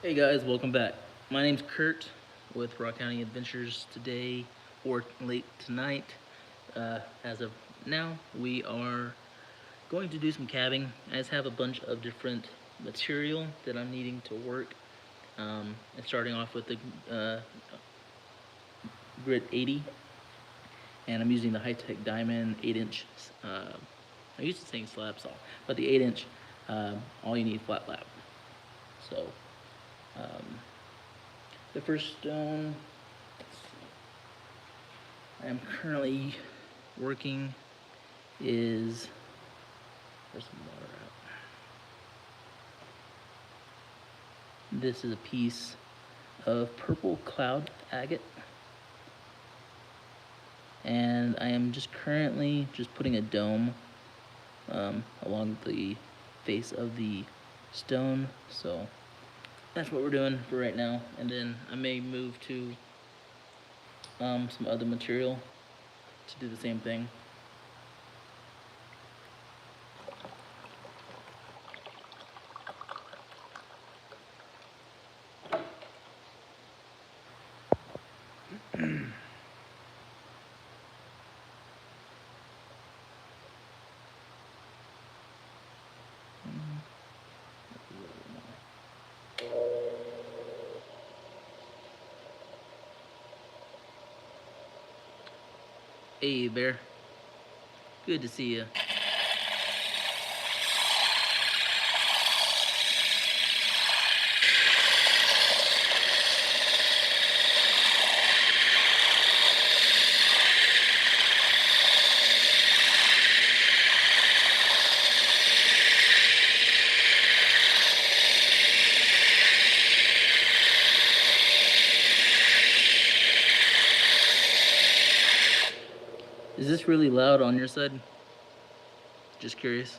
Hey guys, welcome back. My name's Kurt with Rock.Hounding.Adventures today, or late tonight. As of now, we are going to do some cabbing. I just have a bunch of different material that I'm needing to work. And starting off with the grit 80, and I'm using the high-tech diamond 8-inch. I used to saying slab saw, but the 8-inch, all you need flat lap. So. Um, The first stone I am currently working is, where's some water at? This is a piece of purple cloud agate, and I am just currently putting a dome along the face of the stone. So that's what we're doing for right now, and then I may move to some other material to do the same thing. Hey, Bear. Good to see you. Is this really loud on your side? Just curious.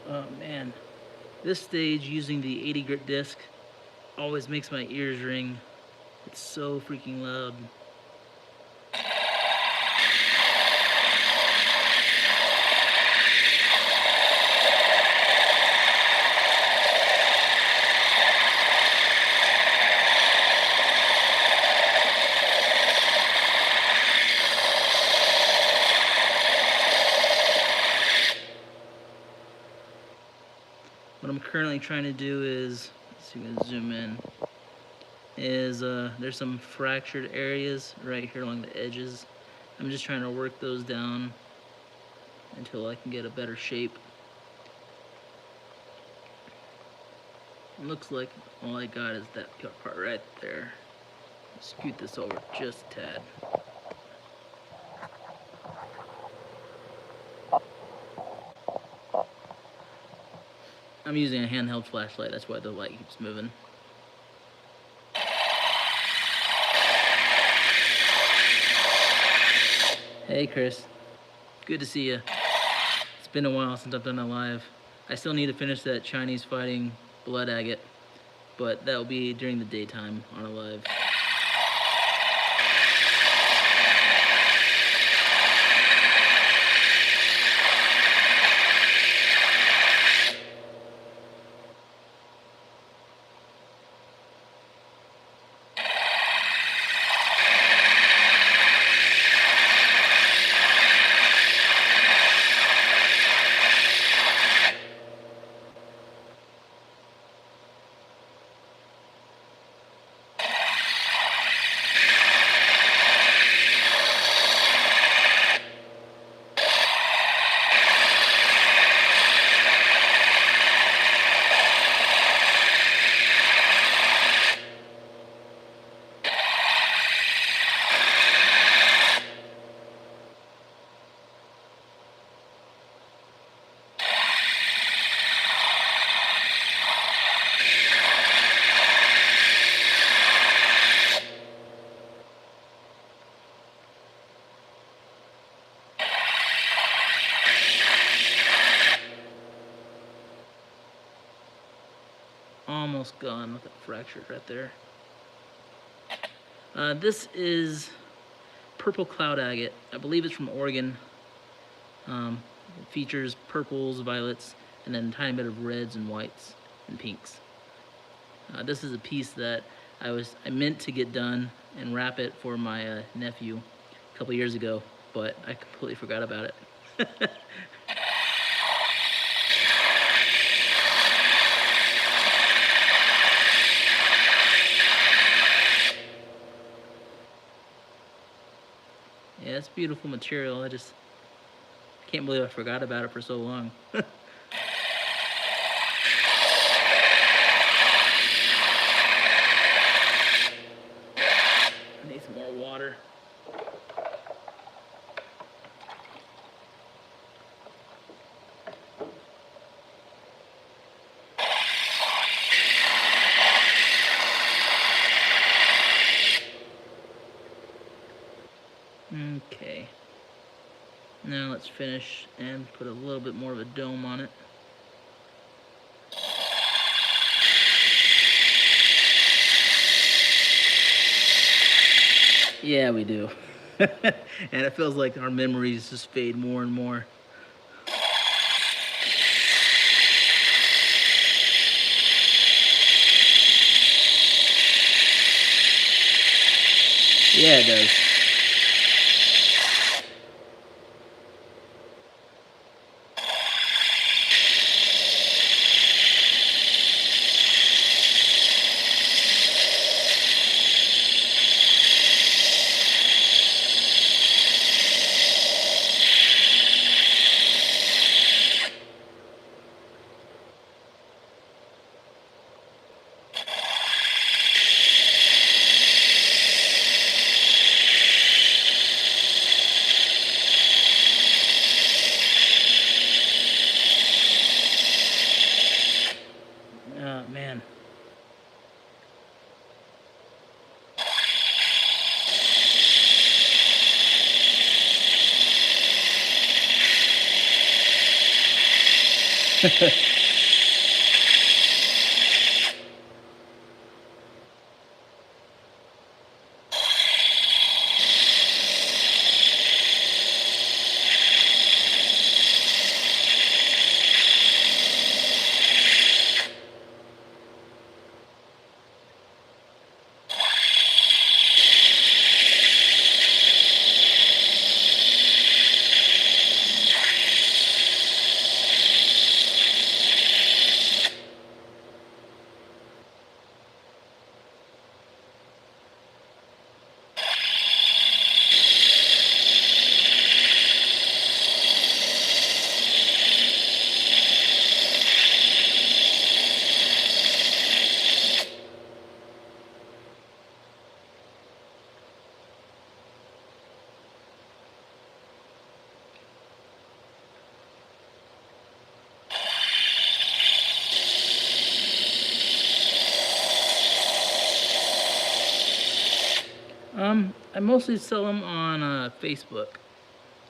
Oh man, this stage using the 80 grit disc always makes my ears ring. It's so freaking loud. What I'm currently trying to do is, let's see if we can zoom in, is there's some fractured areas right here along the edges. I'm just trying to work those down until I can get a better shape. It looks like all I got is that part right there. Scoot this over just a tad. I'm using a handheld flashlight, that's why the light keeps moving. Hey Chris, good to see you. It's been a while since I've done a live. I still need to finish that Chinese fighting blood agate, but that will be during the daytime on a live. almost gone. Look at that fractured right there. This is purple cloud agate. I believe it's from Oregon. It features purples, violets, and then a tiny bit of reds and whites and pinks. This is a piece that I meant to get done and wrap it for my nephew a couple years ago, but I completely forgot about it. Yeah, it's beautiful material. I just can't believe I forgot about it for so long. I need some more water. Okay. Now let's finish and put a little bit more of a dome on it. Yeah, we do. And it feels like our memories just fade more and more. Yeah, it does. Oh, man. I mostly sell them on Facebook.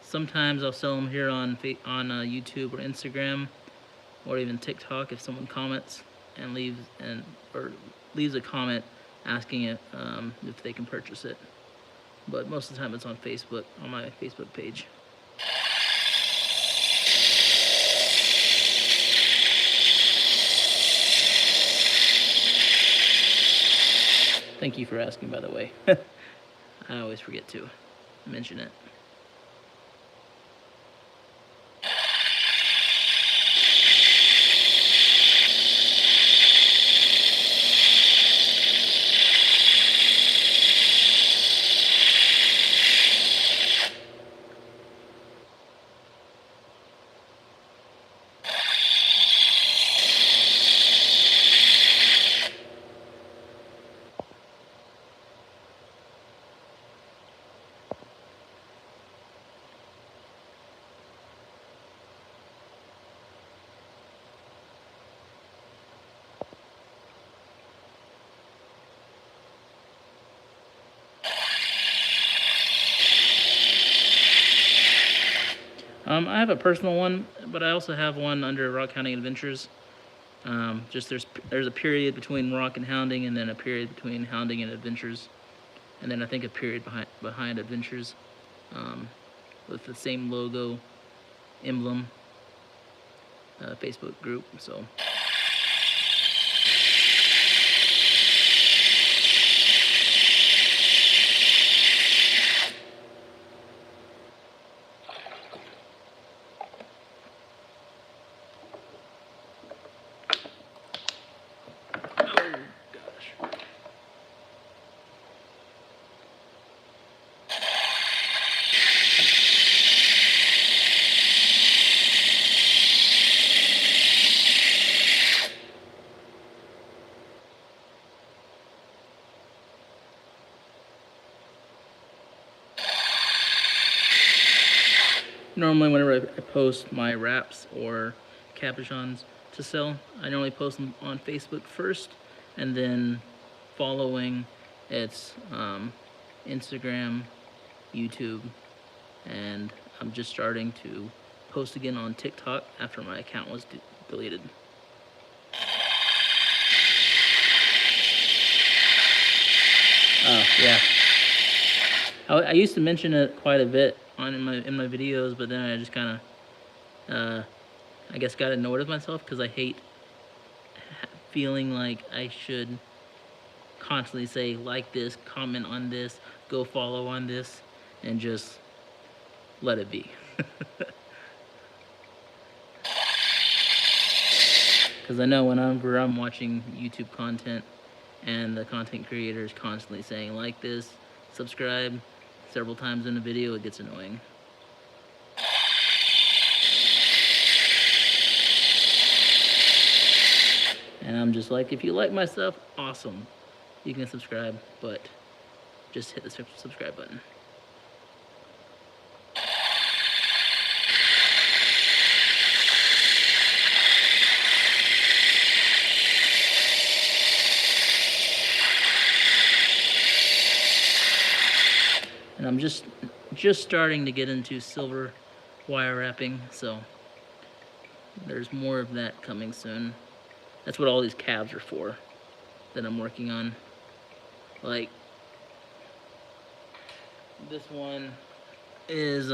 Sometimes I'll sell them here on YouTube or Instagram, or even TikTok if someone comments and leaves a comment asking if they can purchase it. But most of the time it's on Facebook, on my Facebook page. Thank you for asking, by the way. I always forget to mention it. I have a personal one, but I also have one under Rock.Hounding.Adventures. Just there's a period between Rock and Hounding, and then a period between Hounding and Adventures, and then I think a period behind Adventures, with the same logo, emblem, Facebook group. So. Normally, whenever I post my wraps or capuchons to sell, I normally post them on Facebook first, and then following it's Instagram, YouTube, and I'm just starting to post again on TikTok after my account was deleted. Oh yeah, I used to mention it quite a bit in my videos, but then I just kind of I guess got annoyed with myself because I hate feeling like I should constantly say like this, comment on this, go follow on this, and just let it be. Because I know whenever I'm watching YouTube content and the content creator is constantly saying like this, subscribe several times in a video, it gets annoying. And I'm just like, if you like my stuff, awesome. You can subscribe, but just hit the subscribe button. And I'm just starting to get into silver wire wrapping, so there's more of that coming soon. That's what all these calves are for that I'm working on. Like this one is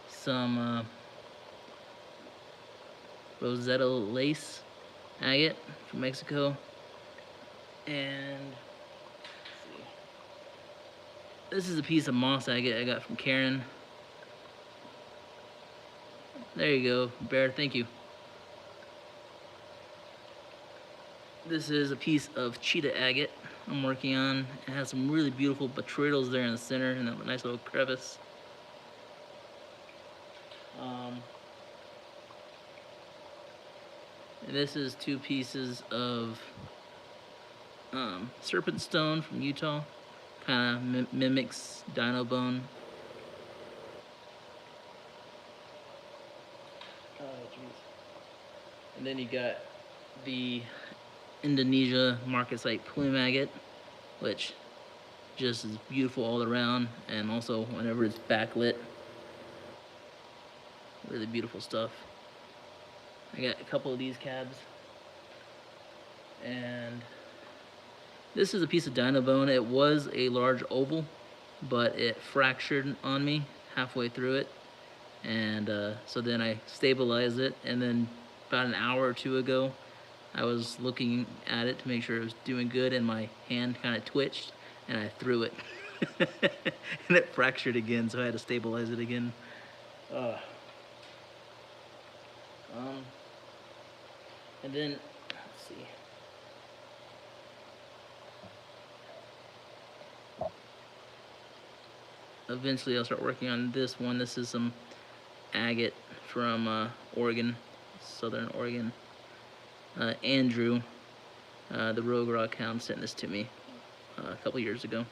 some Rosetta lace agate from Mexico, and this is a piece of moss agate I got from Karen. There you go, Bear, thank you. This is a piece of cheetah agate I'm working on. It has some really beautiful botryoidals there in the center and a nice little crevice. And this is 2 pieces of serpent stone from Utah. Kind of mimics dino bone. Oh, jeez. And then you got the Indonesia marcasite plume agate, which just is beautiful all around, and also whenever it's backlit, really beautiful stuff. I got a couple of these cabs, and this is a piece of dino bone. It was a large oval, but it fractured on me halfway through it, and so then I stabilized it, and then about an hour or 2 ago I was looking at it to make sure it was doing good, and my hand kind of twitched and I threw it and it fractured again, so I had to stabilize it again. And then let's see, eventually I'll start working on this one. This is some agate from Oregon, Southern Oregon. Andrew, the Rogue Rockhound, sent this to me a couple years ago.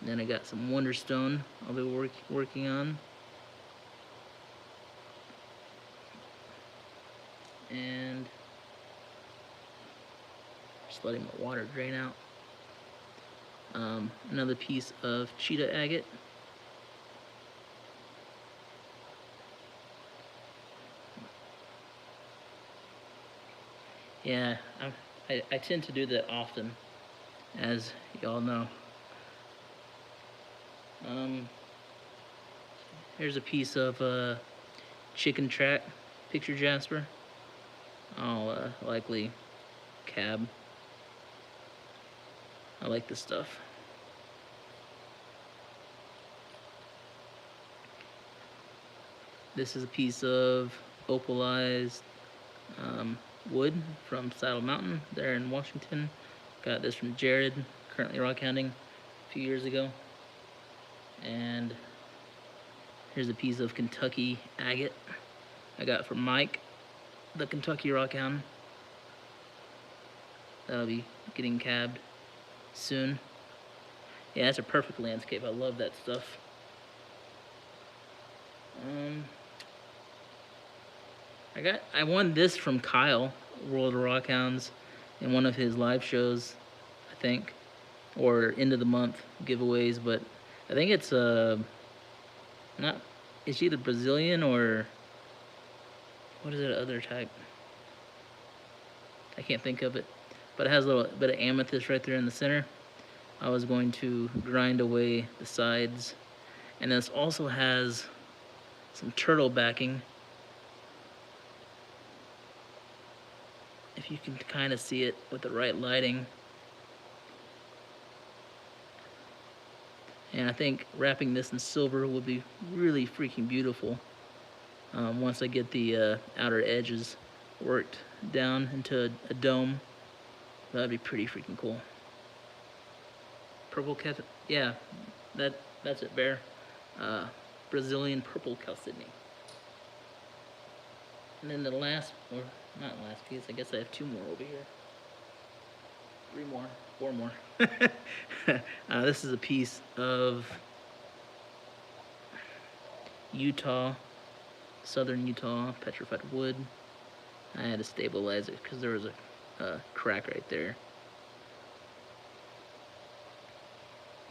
Then I got some Wonderstone I'll be working on. And just letting my water drain out. Another piece of cheetah agate. Yeah, I tend to do that often, as y'all know. Here's a piece of chicken track picture jasper. I'll likely cab. I like this stuff. This is a piece of opalized wood from Saddle Mountain there in Washington. Got this from Jared, currently rock hounding, a few years ago. And here's a piece of Kentucky agate I got from Mike, the Kentucky rockhound. That'll be getting cabbed soon. Yeah, that's a perfect landscape. I love that stuff. I won this from Kyle, World of Rockhounds, in one of his live shows, I think, or end of the month giveaways. But I think it's not. It's either Brazilian or what is that other type? I can't think of it, but it has a little bit of amethyst right there in the center. I was going to grind away the sides, and this also has some turtle backing. If you can kind of see it with the right lighting. And I think wrapping this in silver will be really freaking beautiful once I get the outer edges worked down into a dome. That'd be pretty freaking cool. Purple cat, yeah, that's it, Bear. Brazilian purple chalcedony. And then the last, or not last piece, I guess I have two more over here. Three more, four more. This is a piece of Utah, southern Utah, petrified wood. I had to stabilize it because there was a crack right there.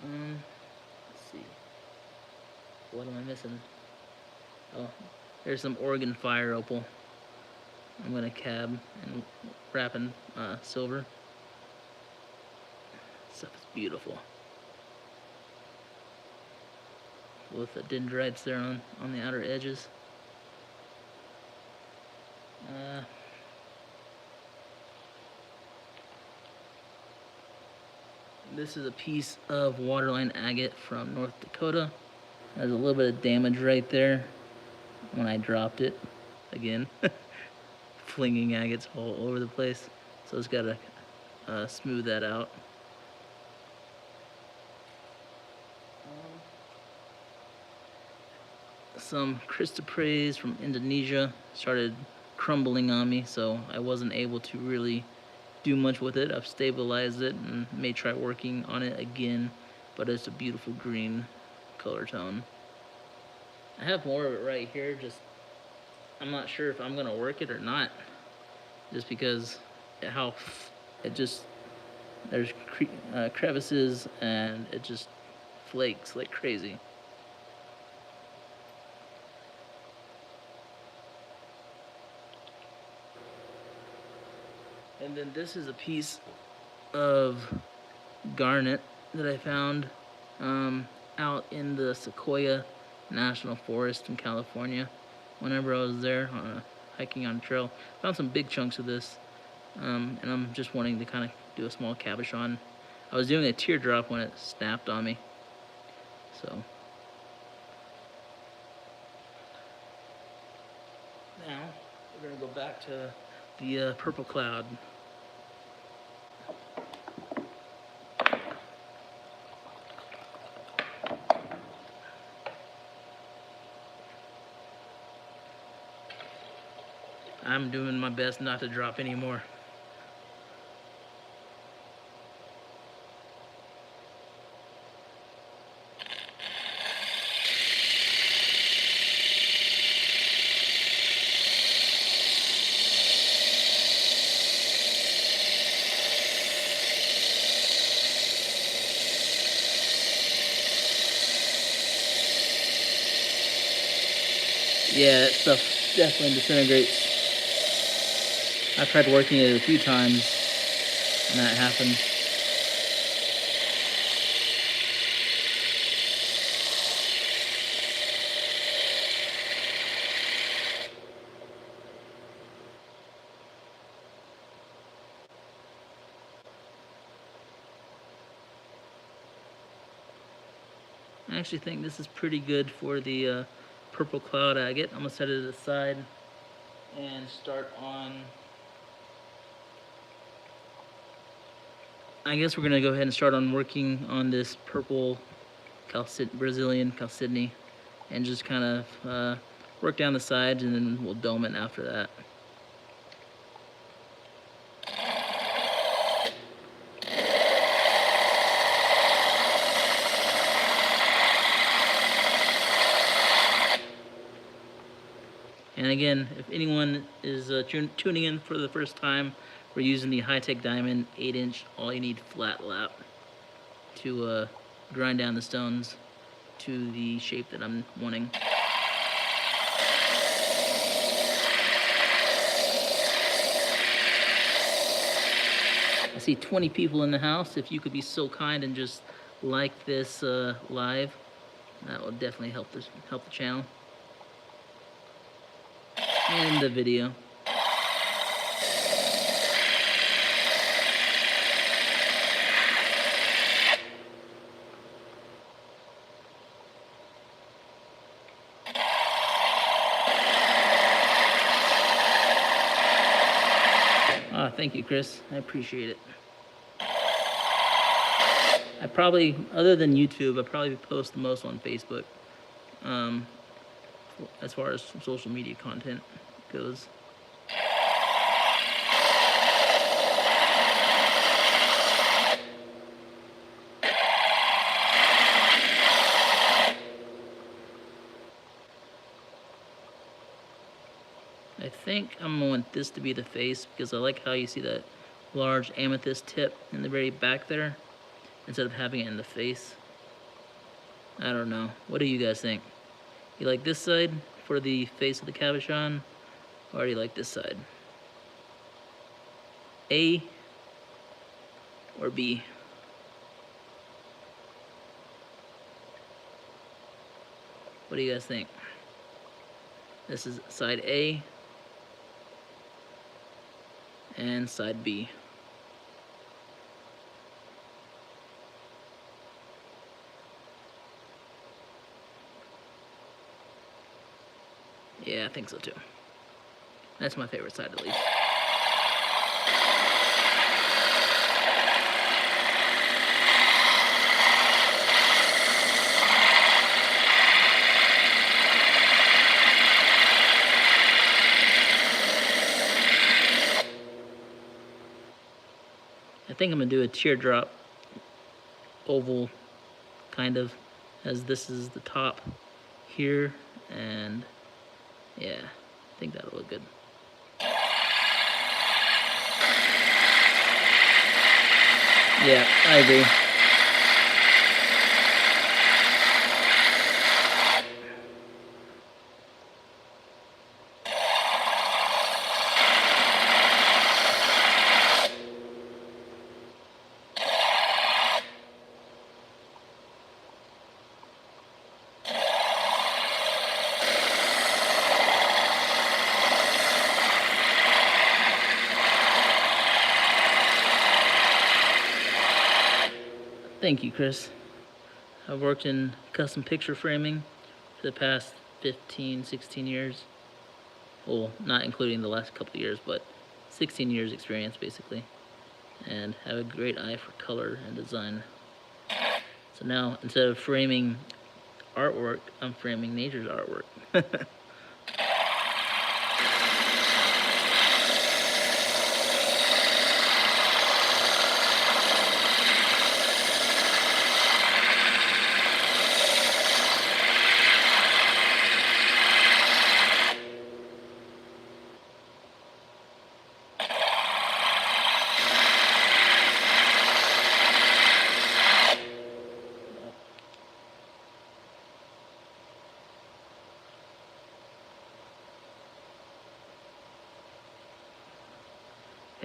Let's see. What am I missing? Oh, there's some Oregon fire opal. I'm gonna cab and wrap in silver. Stuff is beautiful. With the dendrites there on the outer edges. This is a piece of waterline agate from North Dakota. There's a little bit of damage right there when I dropped it again. Flinging agates all over the place. So it's got to smooth that out. Some chrysoprase from Indonesia started crumbling on me, so I wasn't able to really do much with it. I've stabilized it and may try working on it again, but it's a beautiful green color tone. I have more of it right here, just I'm not sure if I'm gonna work it or not, just because how it just, there's crevices and it just flakes like crazy. And then this is a piece of garnet that I found out in the Sequoia National Forest in California. Whenever I was there hiking on a trail, found some big chunks of this, and I'm just wanting to kind of do a small cabochon. I was doing a teardrop when it snapped on me, so. Now we're gonna go back to the purple cloud. I'm doing my best not to drop any more. Yeah, that stuff definitely disintegrates I've tried working it a few times and that happened. I actually think this is pretty good for the purple cloud agate. I'm gonna set it aside and start on. I guess we're gonna go ahead and start on working on this purple Brazilian chalcedony, and just kind of work down the sides, and then we'll dome it after that. And again, if anyone is tuning in for the first time, we're using the high-tech diamond 8-inch all you need flat lap to grind down the stones to the shape that I'm wanting. I see 20 people in the house. If you could be so kind and just like this live, that would definitely help the channel and the video. Thank you, Chris. I appreciate it. I probably, other than YouTube, I probably post the most on Facebook, as far as social media content goes. I think I'm gonna want this to be the face, because I like how you see that large amethyst tip in the very back there instead of having it in the face. I don't know. What do you guys think? You like this side for the face of the cabochon, or do you like this side? A or B? What do you guys think? This is side A and side B. Yeah, I think so too. That's my favorite side, at least. I think I'm gonna do a teardrop oval, kind of, as this is the top here, and yeah, I think that'll look good. Yeah, I agree. Thank you, Chris. I've worked in custom picture framing for the past 15, 16 years. Well, not including the last couple of years, but 16 years experience basically. And have a great eye for color and design. So now, instead of framing artwork, I'm framing nature's artwork.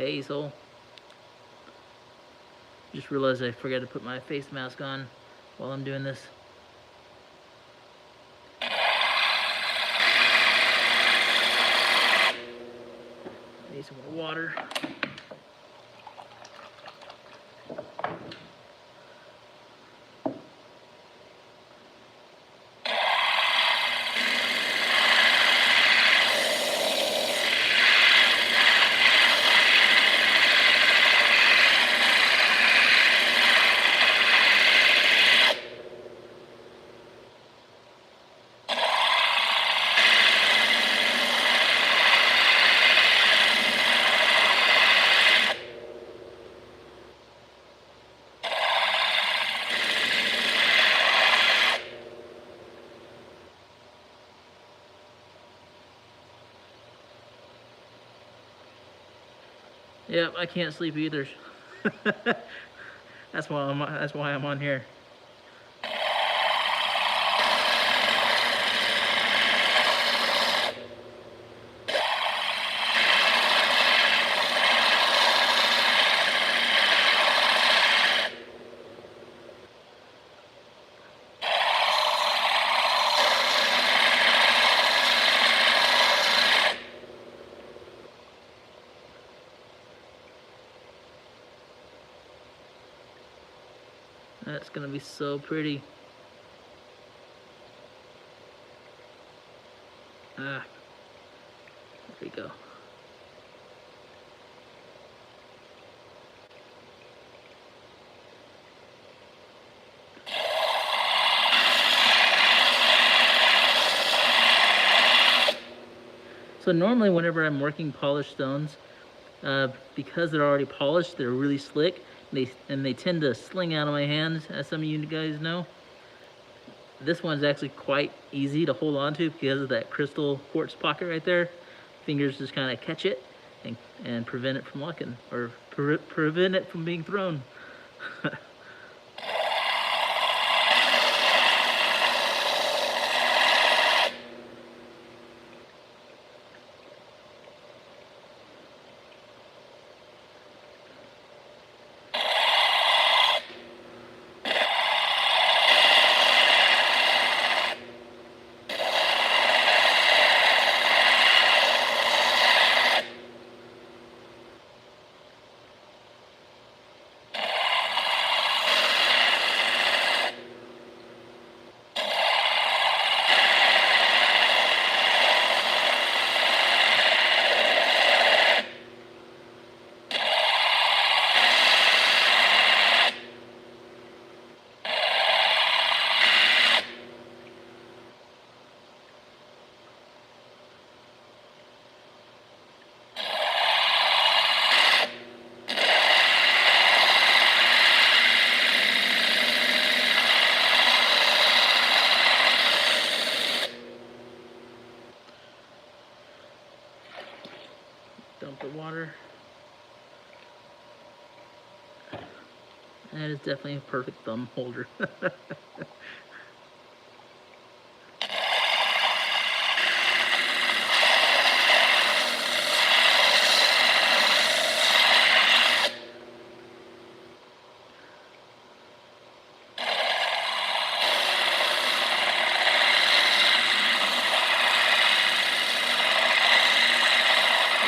Hazel. Just realized I forgot to put my face mask on while I'm doing this. I need some more water. Yep, I can't sleep either. That's why I'm on here. That's gonna be so pretty. Ah, there we go. So normally whenever I'm working polished stones, because they're already polished, they're really slick, and they tend to sling out of my hands, as some of you guys know. This one's actually quite easy to hold on to because of that crystal quartz pocket right there. Fingers just kind of catch it and prevent it from locking, or prevent it from being thrown. Dump the water. That is definitely a perfect thumb holder.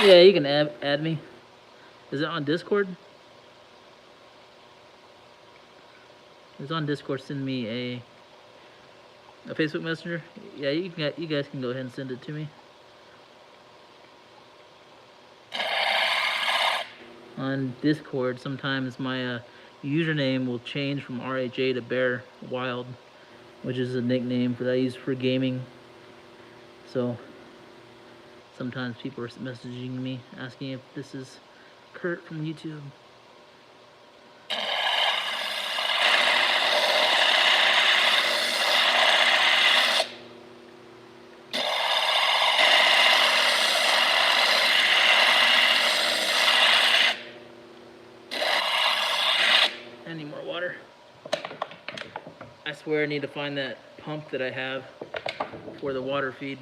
Yeah, you can add me. Is it on Discord? It's on Discord. Send me a Facebook Messenger. Yeah, you guys can go ahead and send it to me. On Discord, sometimes my username will change from RHA to Bear Wild, which is a nickname that I use for gaming. So sometimes people are messaging me asking if this is Kurt from YouTube. I need more water. I swear I need to find that pump that I have for the water feed.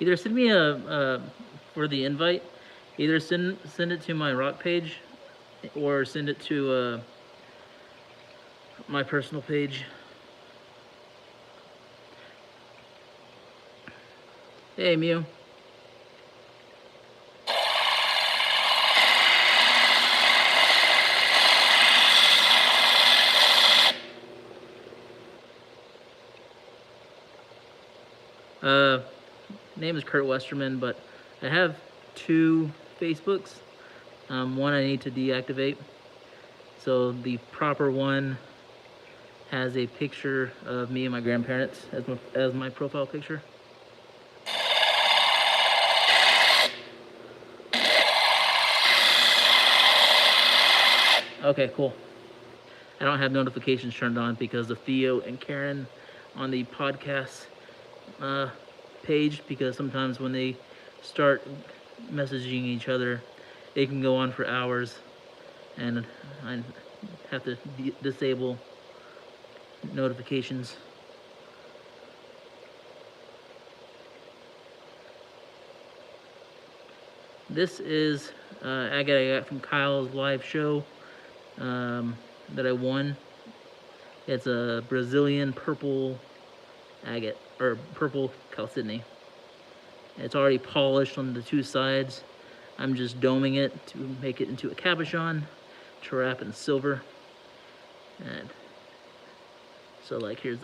either send me a for the invite. Either send it to my rock page, or send it to my personal page. Hey, Mew. Name is Kurt Westerman, but I have 2 Facebooks. One I need to deactivate. So the proper one has a picture of me and my grandparents as my profile picture. Okay, cool. I don't have notifications turned on because of Theo and Karen on the podcast page, because sometimes when they start messaging each other, they can go on for hours, and I have to disable notifications. This is agate I got from Kyle's live show that I won. It's a Brazilian purple agate, or purple chalcedony. It's already polished on the 2 sides. I'm just doming it to make it into a cabochon to wrap in silver. And so, like, here's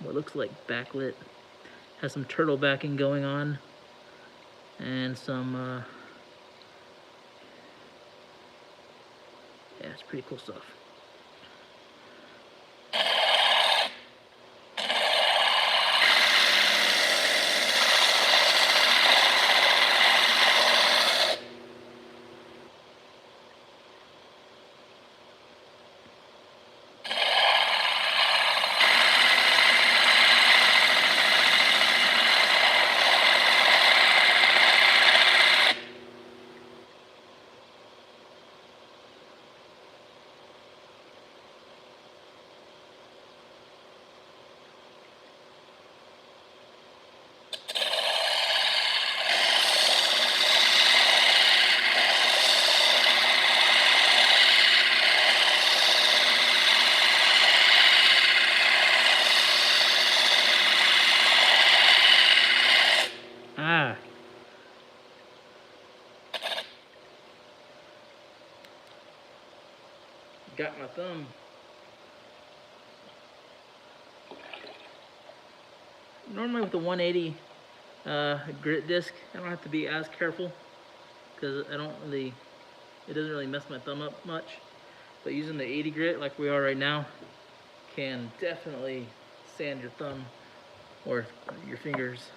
what looks like backlit. Has some turtle backing going on, and some yeah, it's pretty cool stuff. Got my thumb. Normally with the 180 grit disc, I don't have to be as careful because it doesn't really mess my thumb up much. But using the 80 grit like we are right now can definitely sand your thumb or your fingers.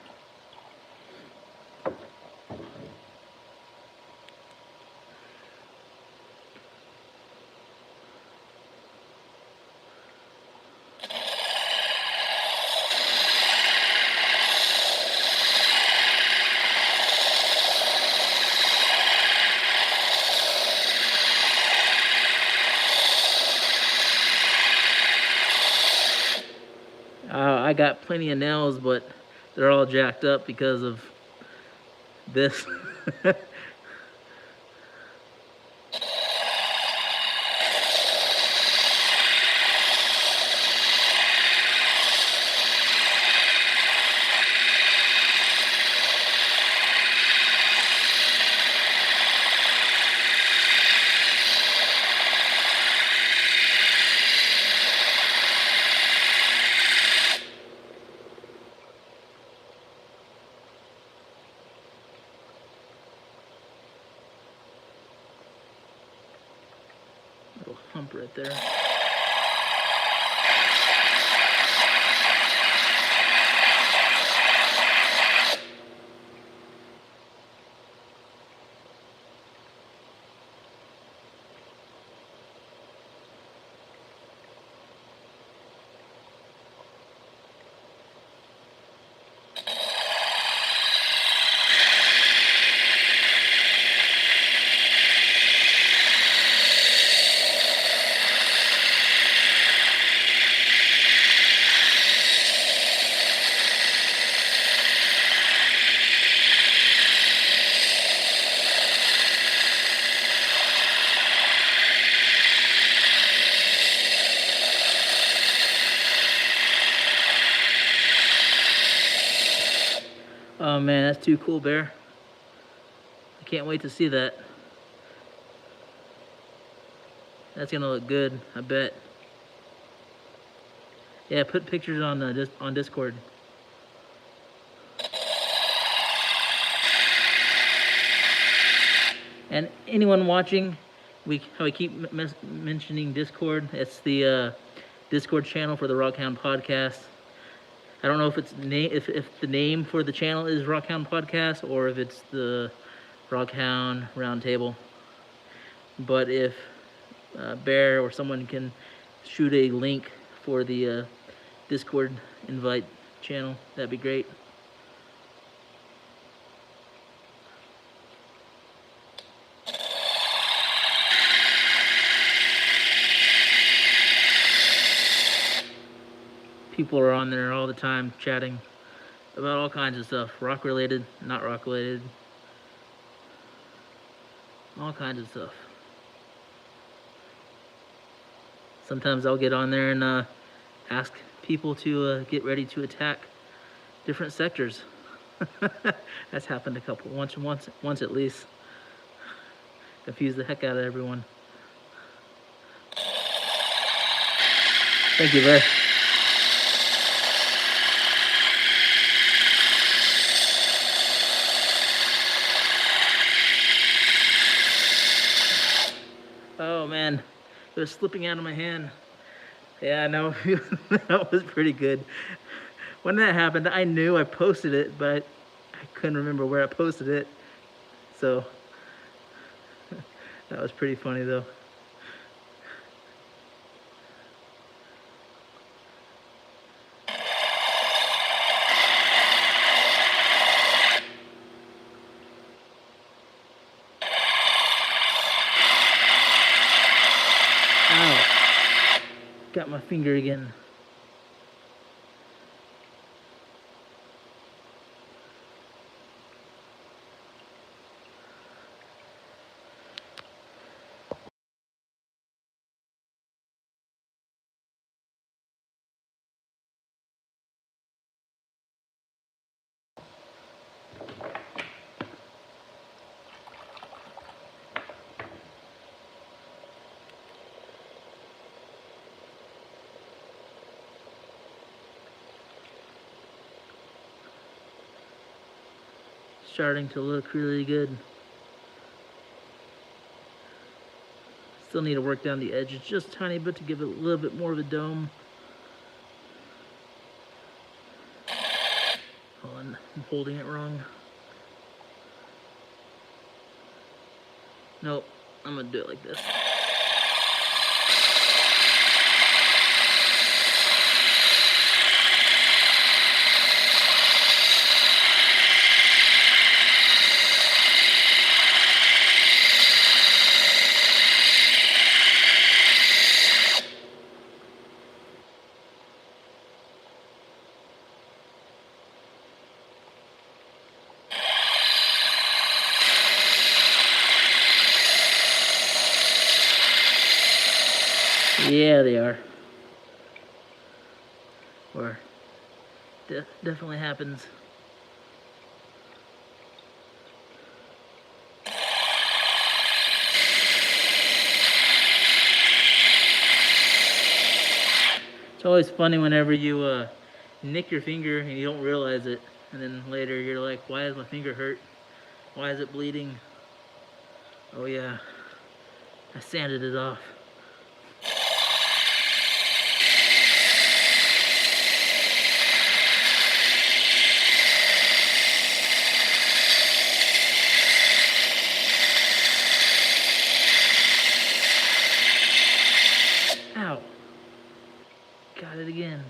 I got plenty of nails, but they're all jacked up because of this. Little hump right there. man, that's too cool, Bear. I can't wait to see that. That's gonna look good, I bet. Yeah, put pictures on Discord. And anyone watching, we keep mentioning Discord. It's the Discord channel for the Rockhound podcast. I don't know if it's if the name for the channel is Rockhound Podcast or if it's the Rockhound Roundtable. But if Bear or someone can shoot a link for the Discord invite channel, that'd be great. People are on there all the time chatting about all kinds of stuff, rock related, not rock related, all kinds of stuff. Sometimes I'll get on there and ask people to get ready to attack different sectors. That's happened once at least. Confuse the heck out of everyone. Thank you, Bear. Oh man, it was slipping out of my hand. Yeah, I know. That was pretty good. When that happened, I knew I posted it, but I couldn't remember where I posted it. So that was pretty funny though. Ow. Got my finger again. Starting to look really good. Still need to work down the edges just a tiny bit to give it a little bit more of a dome. Hold on, I'm holding it wrong. Nope, I'm gonna do it like this. Yeah, they are. Or definitely happens. It's always funny whenever you nick your finger and you don't realize it, and then later you're like, why is my finger hurt? Why is it bleeding? Oh yeah, I sanded it off. Ow. Got it again.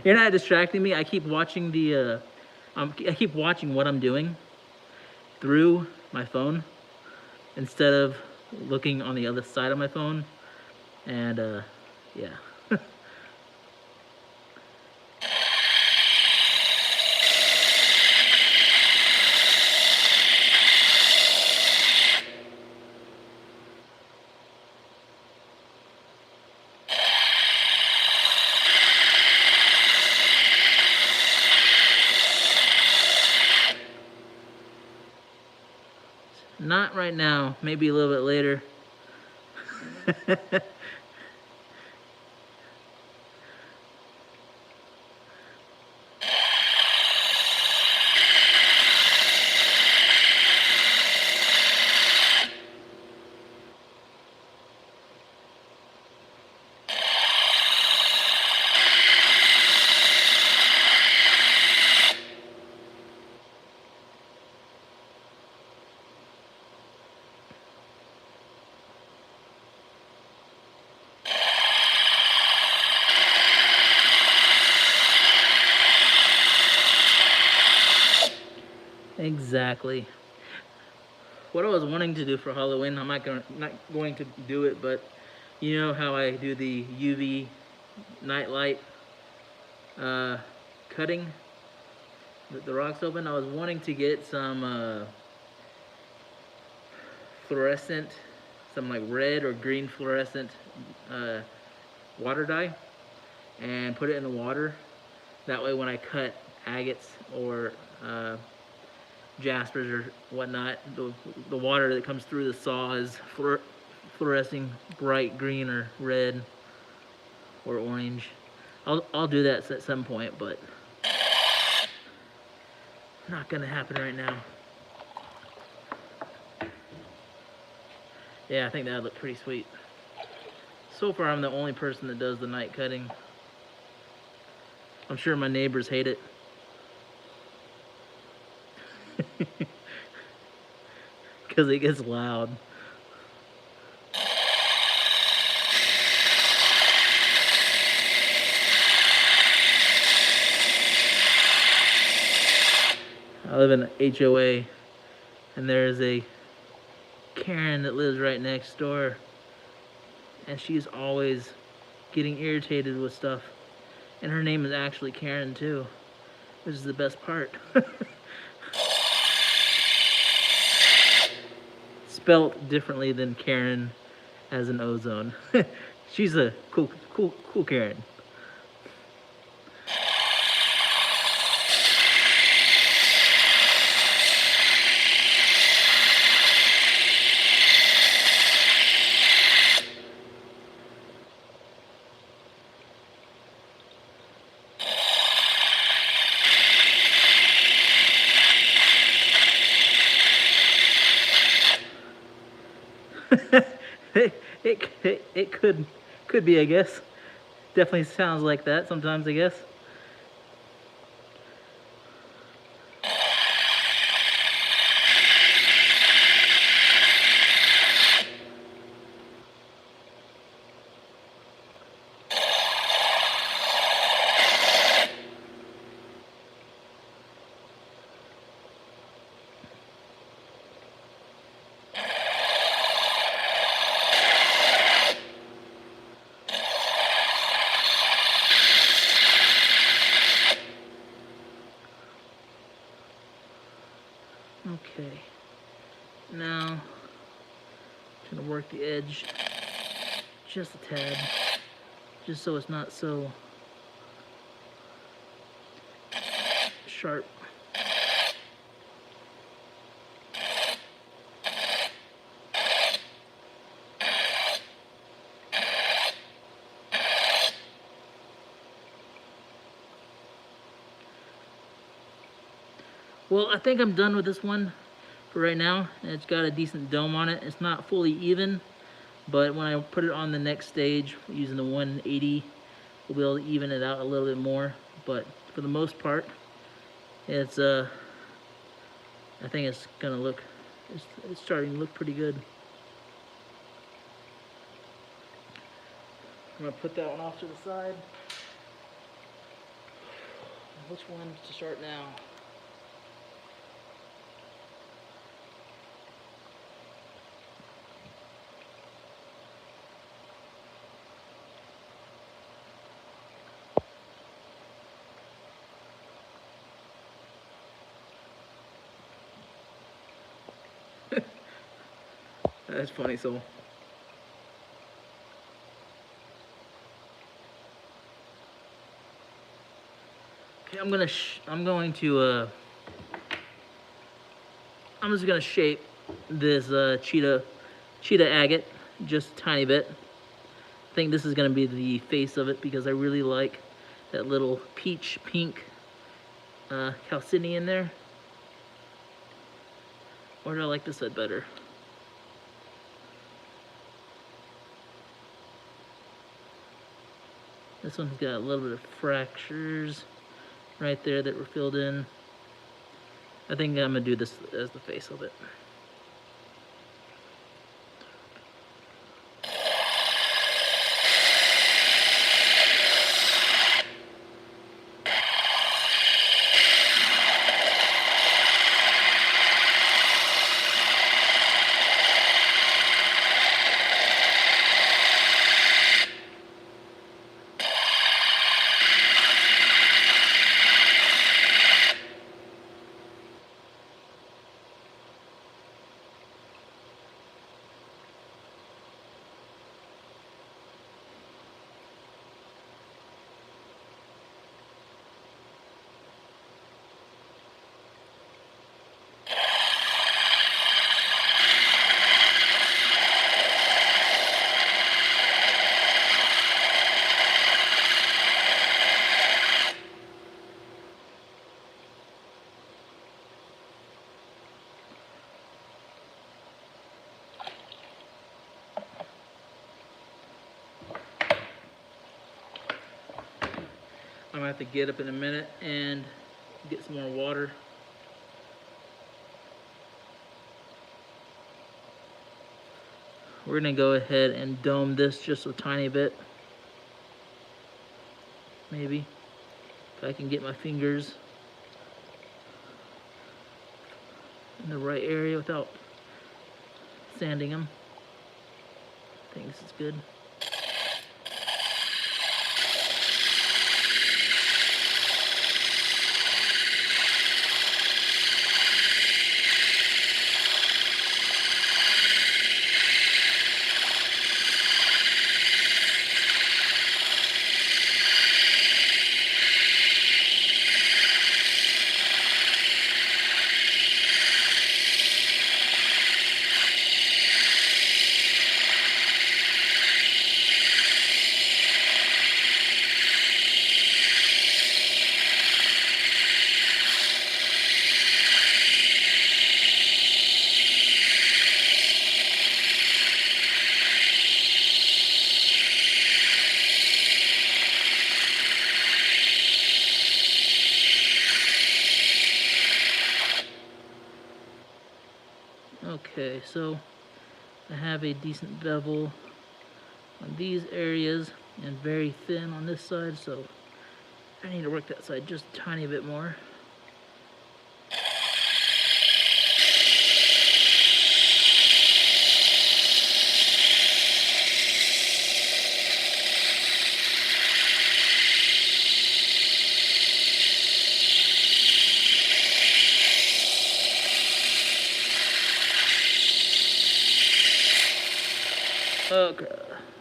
You're not distracting me. I keep watching I keep watching what I'm doing through my phone instead of looking on the other side of my phone. And yeah. Not right now, maybe a little bit later. Exactly. What I was wanting to do for Halloween, I'm not going to do it, but you know how I do the UV nightlight cutting the rocks open. I was wanting to get some fluorescent, some like red or green fluorescent water dye, and put it in the water. That way when I cut agates or jaspers or whatnot, the water that comes through the saw is fluorescing bright green or red or orange. I'll do that at some point, but not gonna happen right now. Yeah, I think that'd look pretty sweet. So far, I'm the only person that does the night cutting. I'm sure my neighbors hate it. Because it gets loud. I live in an HOA, and there's a Karen that lives right next door, and she's always getting irritated with stuff. And her name is actually Karen too, which is the best part. Spelt differently than Karen as an ozone. She's a cool Karen. it could be, I guess. Definitely sounds like that sometimes, I guess. Okay, now I'm gonna work the edge just a tad, just so it's not so sharp. Well, I think I'm done with this one for right now. It's got a decent dome on it. It's not fully even, but when I put it on the next stage using the 180, we'll be able to even it out a little bit more. But for the most part, it's I think it's gonna look, it's starting to look pretty good. I'm gonna put that one off to the side. Which one to start now? That's funny, so. Okay, I'm just gonna shape this cheetah agate just a tiny bit. I think this is gonna be the face of it because I really like that little peach pink chalcedony in there. Or do I like this side better? This one's got a little bit of fractures right there that were filled in. I think I'm gonna do this as the face of it. I'm gonna have to get up in a minute and get some more water. We're gonna go ahead and dome this just a tiny bit. Maybe, if I can get my fingers in the right area without sanding them. I think this is good. Okay, so I have a decent bevel on these areas and very thin on this side, so I need to work that side just a tiny bit more.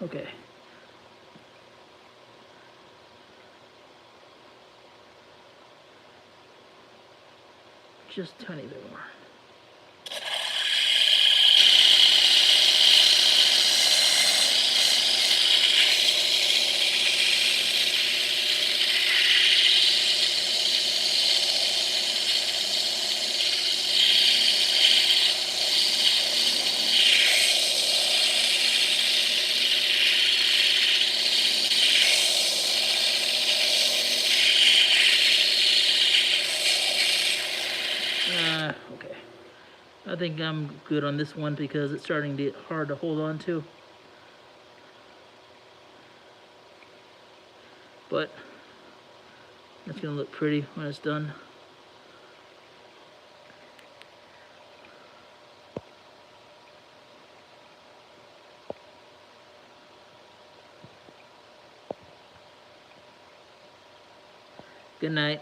Okay. Just a tiny bit more. Okay. I think I'm good on this one because it's starting to get hard to hold on to. But it's gonna look pretty when it's done. Good night,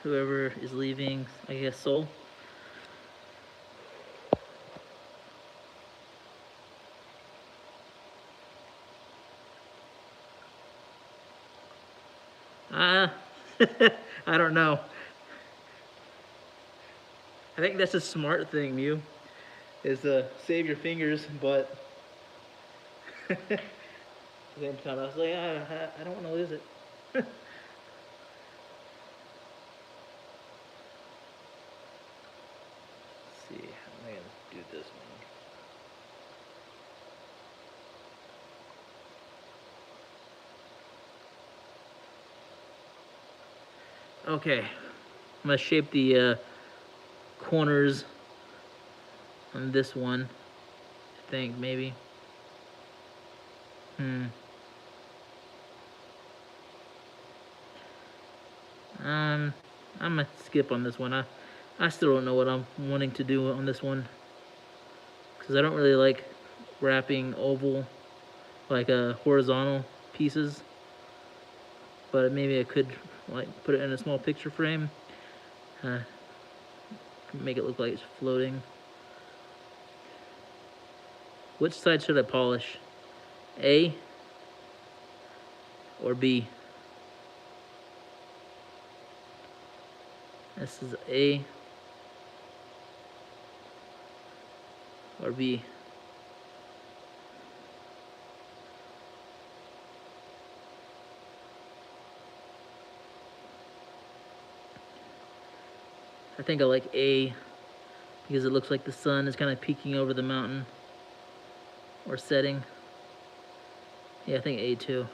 whoever is leaving, I guess, soul. I don't know. I think that's a smart thing, Mew, is save your fingers, but at the same time I was like, I don't want to lose it. Let's see, how am I gonna do this one? Okay, I'm gonna shape the corners on this one. I think maybe. I'm gonna skip on this one. I still don't know what I'm wanting to do on this one, because I don't really like wrapping oval, like horizontal pieces. But maybe I could like put it in a small picture frame, make it look like it's floating. Which side should I polish? A or B? This is A or B. I think I like A because it looks like the sun is kind of peeking over the mountain or setting. Yeah, I think A too.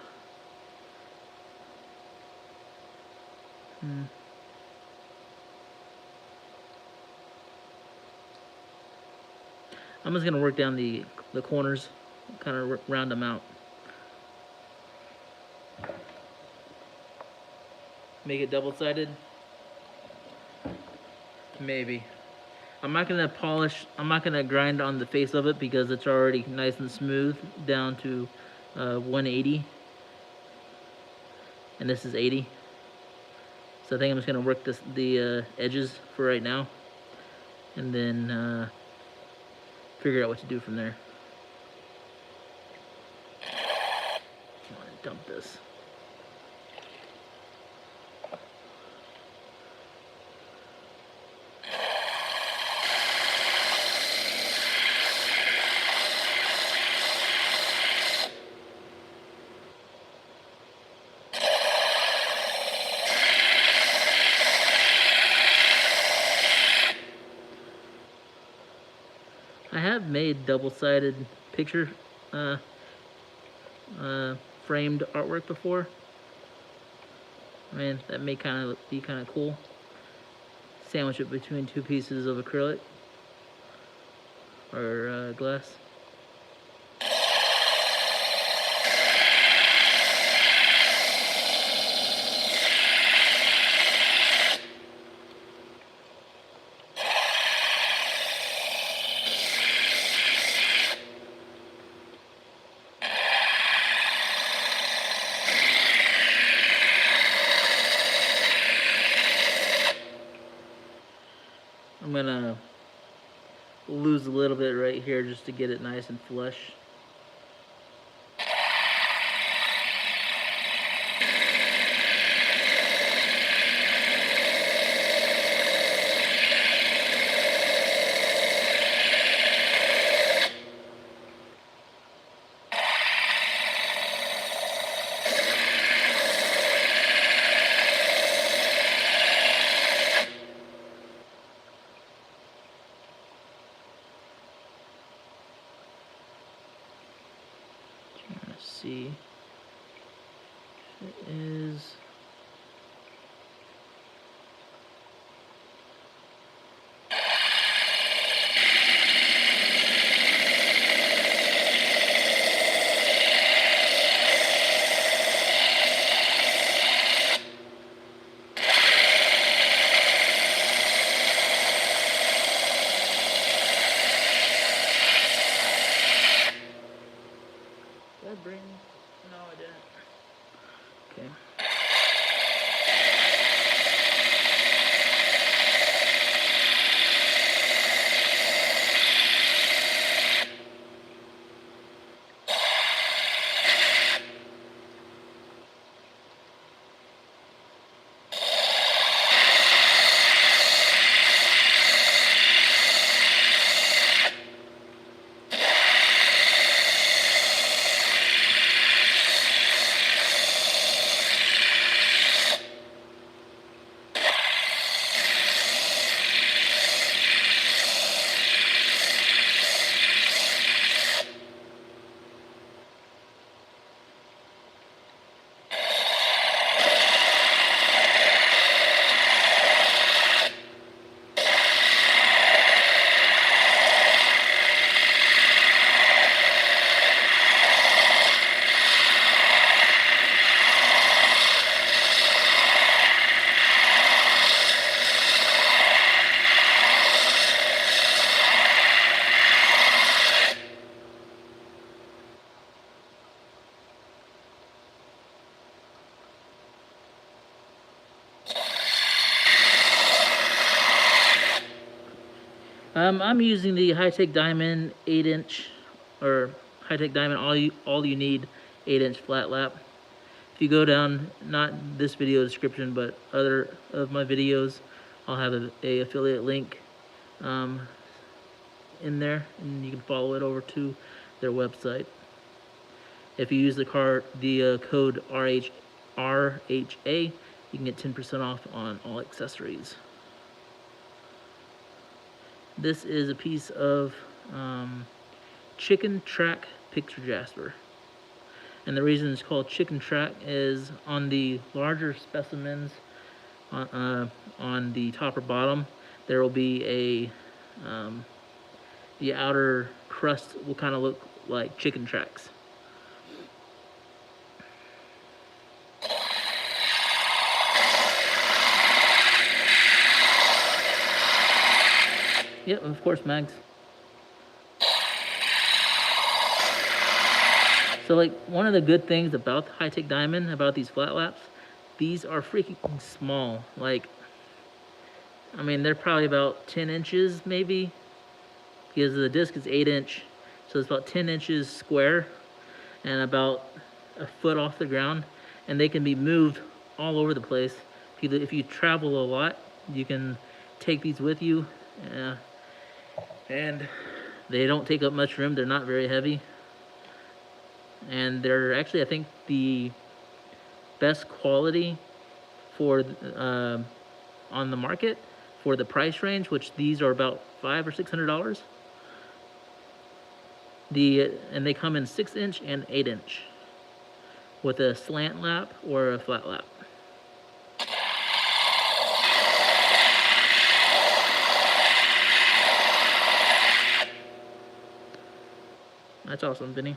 I'm just gonna work down the corners, kind of round them out. Make it double-sided? Maybe. I'm not gonna polish, I'm not gonna grind on the face of it because it's already nice and smooth down to 180. And this is 80. So I think I'm just gonna work the edges for right now. And then figure out what to do from there. I'm gonna dump this. I have made double-sided picture framed artwork before. I mean, that may be kind of cool. Sandwich it between two pieces of acrylic or glass. I'm gonna lose a little bit right here just to get it nice and flush. Let's see. It is. Did I bring? No, I didn't. Okay. I'm using the High-Tech Diamond 8-inch, or High-Tech Diamond all you need 8-inch flat lap. If you go down, not this video description, but other of my videos, I'll have a affiliate link in there, and you can follow it over to their website. If you use the code RHA, you can get 10% off on all accessories. This is a piece of chicken track picture jasper. And the reason it's called chicken track is on the larger specimens on the top or bottom, there will be the outer crust will kind of look like chicken tracks. Yep, of course, mags. So like one of the good things about the High-Tech Diamond, about these flat laps, these are freaking small. Like, I mean, they're probably about 10 inches maybe, because the disc is 8-inch. So it's about 10 inches square and about a foot off the ground. And they can be moved all over the place. If you travel a lot, you can take these with you. And they don't take up much room. They're not very heavy. And they're actually, I think, the best quality for on the market for the price range, which these are about $500 or $600. And they come in 6-inch and 8-inch with a slant lap or a flat lap. That's awesome, Vinny.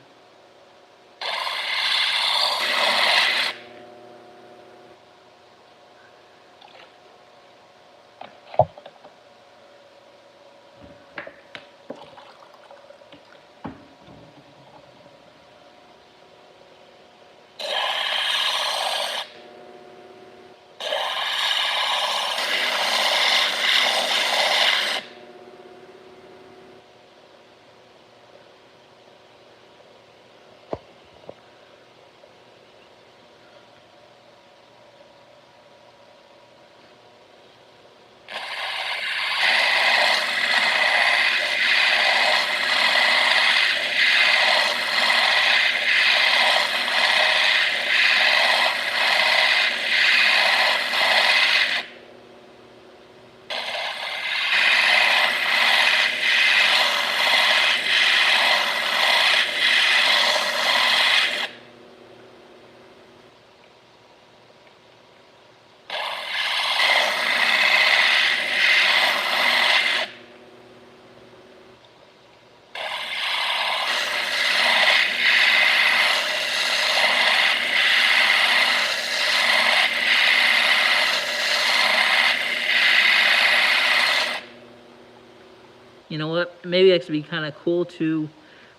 You know what? Maybe it could be kind of cool to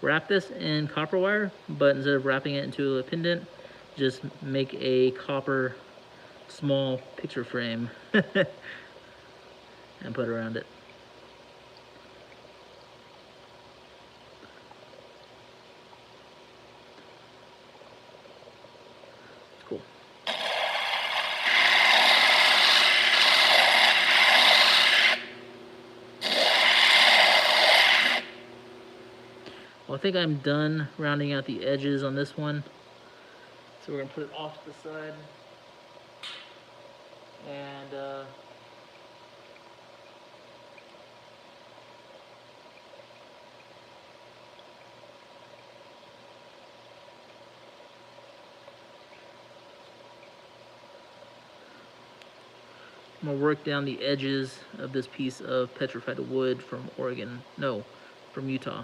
wrap this in copper wire, but instead of wrapping it into a pendant, just make a copper small picture frame and put around it. It's cool. Well, I think I'm done rounding out the edges on this one. So we're gonna put it off to the side. And I'm gonna work down the edges of this piece of petrified wood from Oregon. No, from Utah.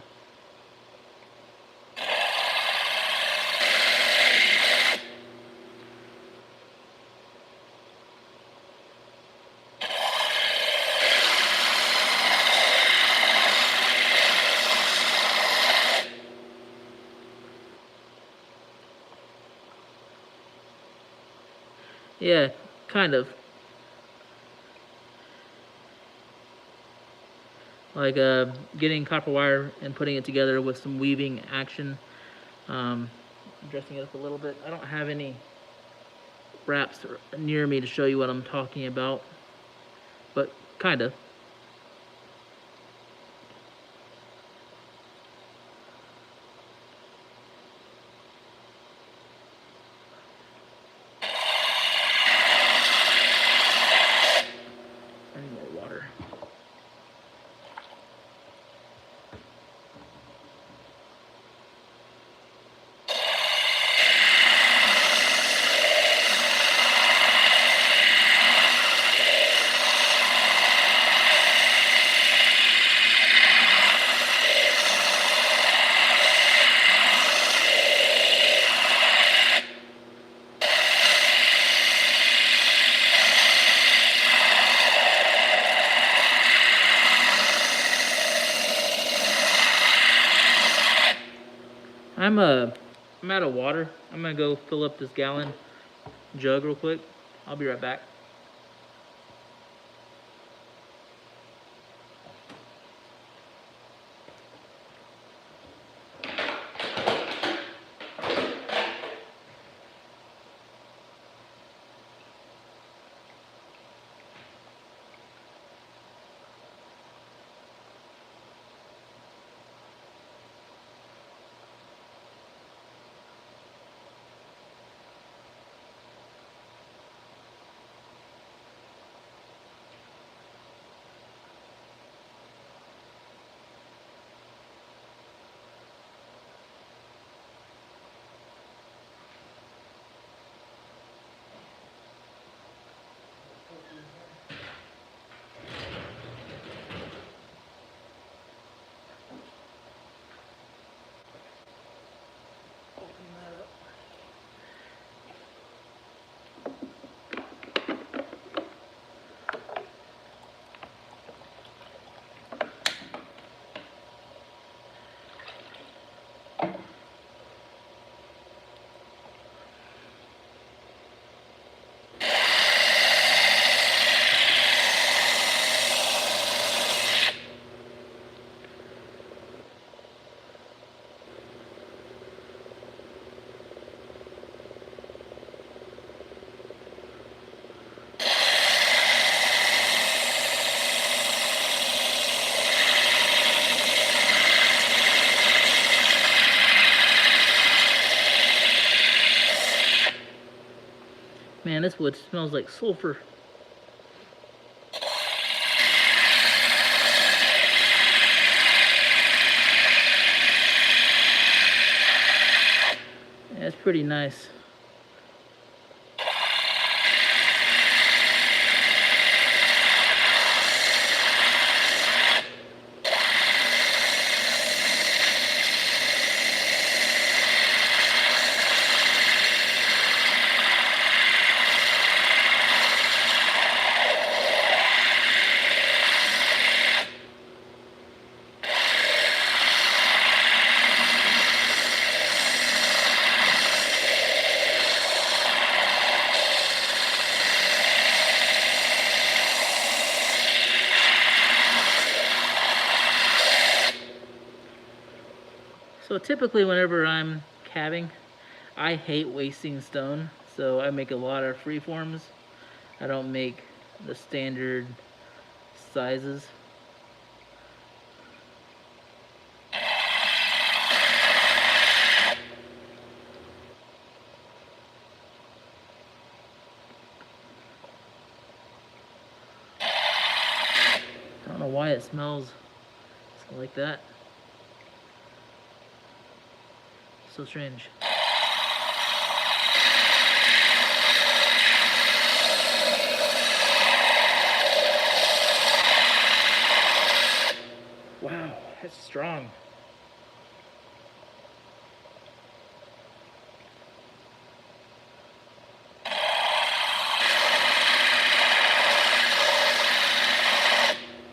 Yeah, kind of. like getting copper wire and putting it together with some weaving action, dressing it up a little bit. I don't have any wraps near me to show you what I'm talking about, but kind of. I need more water. I'm out of water. I'm gonna go fill up this gallon jug real quick. I'll be right back. Man, this wood smells like sulfur. Yeah, it's pretty nice. So typically whenever I'm cabbing, I hate wasting stone, so I make a lot of freeforms. I don't make the standard sizes. I don't know why it smells like that. So strange. Wow, that's strong.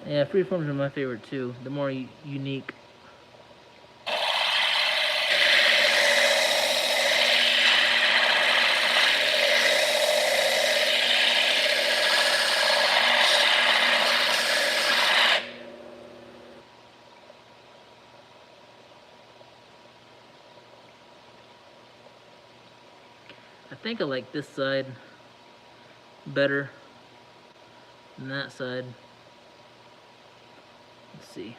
Yeah, freeforms are my favorite too. The more unique. think I like this side better than that side. Let's see.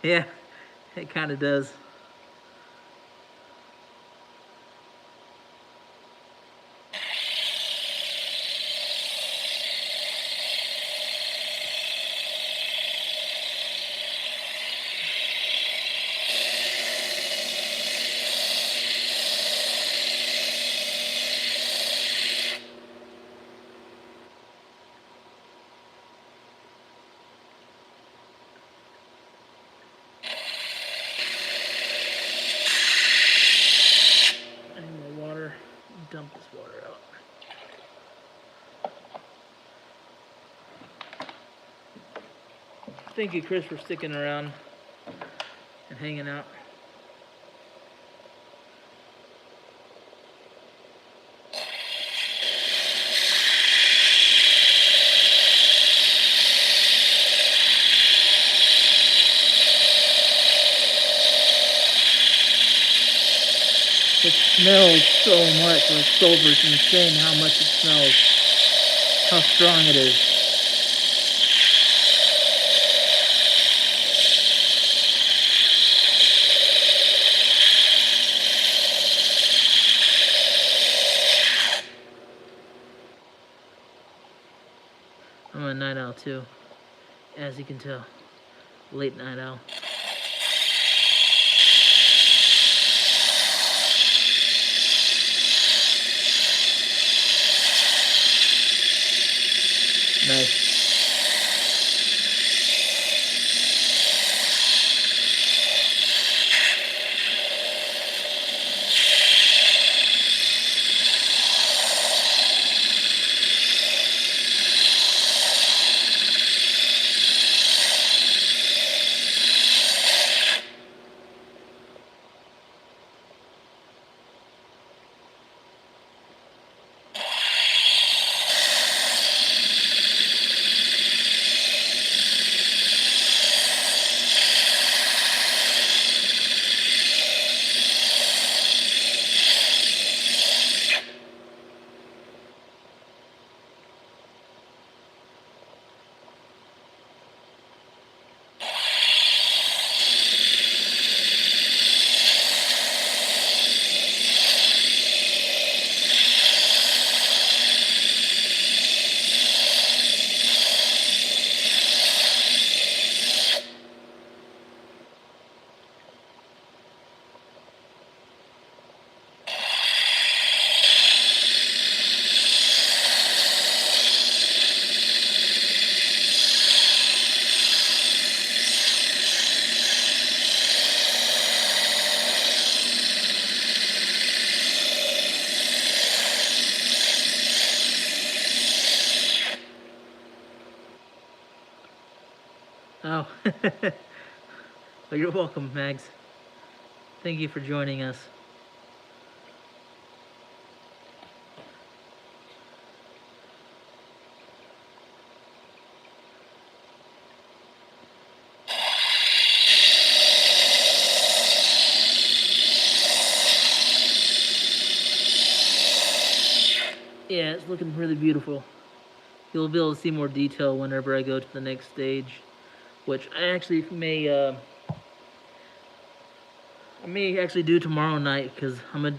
Yeah, it kind of does. Dump this water out. Thank you, Chris, for sticking around and hanging out. It smells so much like sulfur. It's insane how much it smells. How strong it is. I'm a night owl too, as you can tell. Late night owl. Nice. Oh, well, you're welcome, Mags. Thank you for joining us. Yeah, it's looking really beautiful. You'll be able to see more detail whenever I go to the next stage, which I actually may actually do tomorrow night, because I'm gonna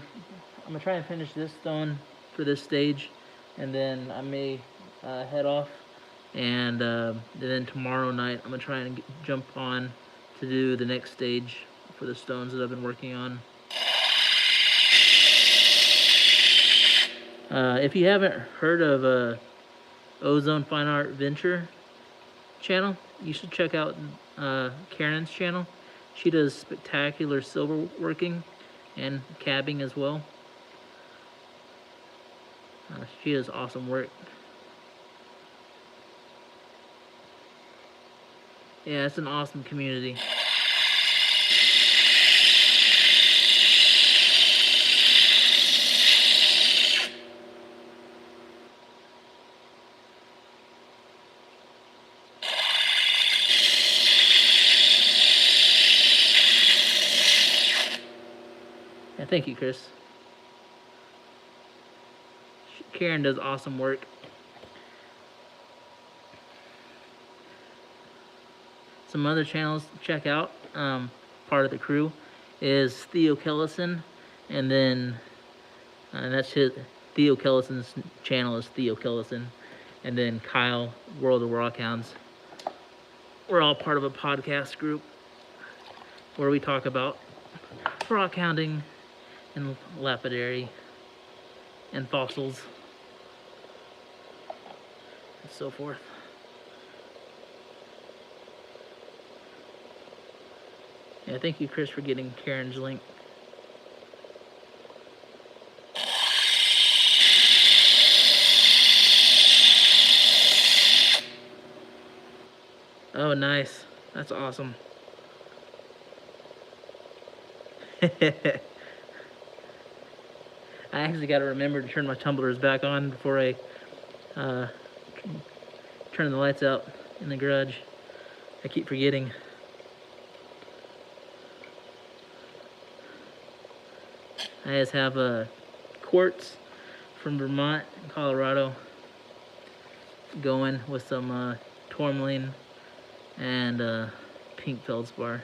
try and finish this stone for this stage, and then I may head off, and then tomorrow night I'm gonna try and jump on to do the next stage for the stones that I've been working on. If you haven't heard of Ozone Fine Art Venture channel, you should check out Karen's channel. She does spectacular silver working and cabbing as well. She does awesome work. Yeah, it's an awesome community. Yeah, thank you, Chris. Karen does awesome work. Some other channels to check out, part of the crew, is Theo Kellison, and then that's Theo Kellison's channel is Theo Kellison, and then Kyle, World of Rockhounds. We're all part of a podcast group where we talk about rock hounding and lapidary and fossils and so forth. Yeah, thank you, Chris, for getting Karen's link. Oh, nice. That's awesome. I actually got to remember to turn my tumblers back on before I turn the lights out in the garage. I keep forgetting. I just have a quartz from Vermont and Colorado going with some tourmaline and pink feldspar.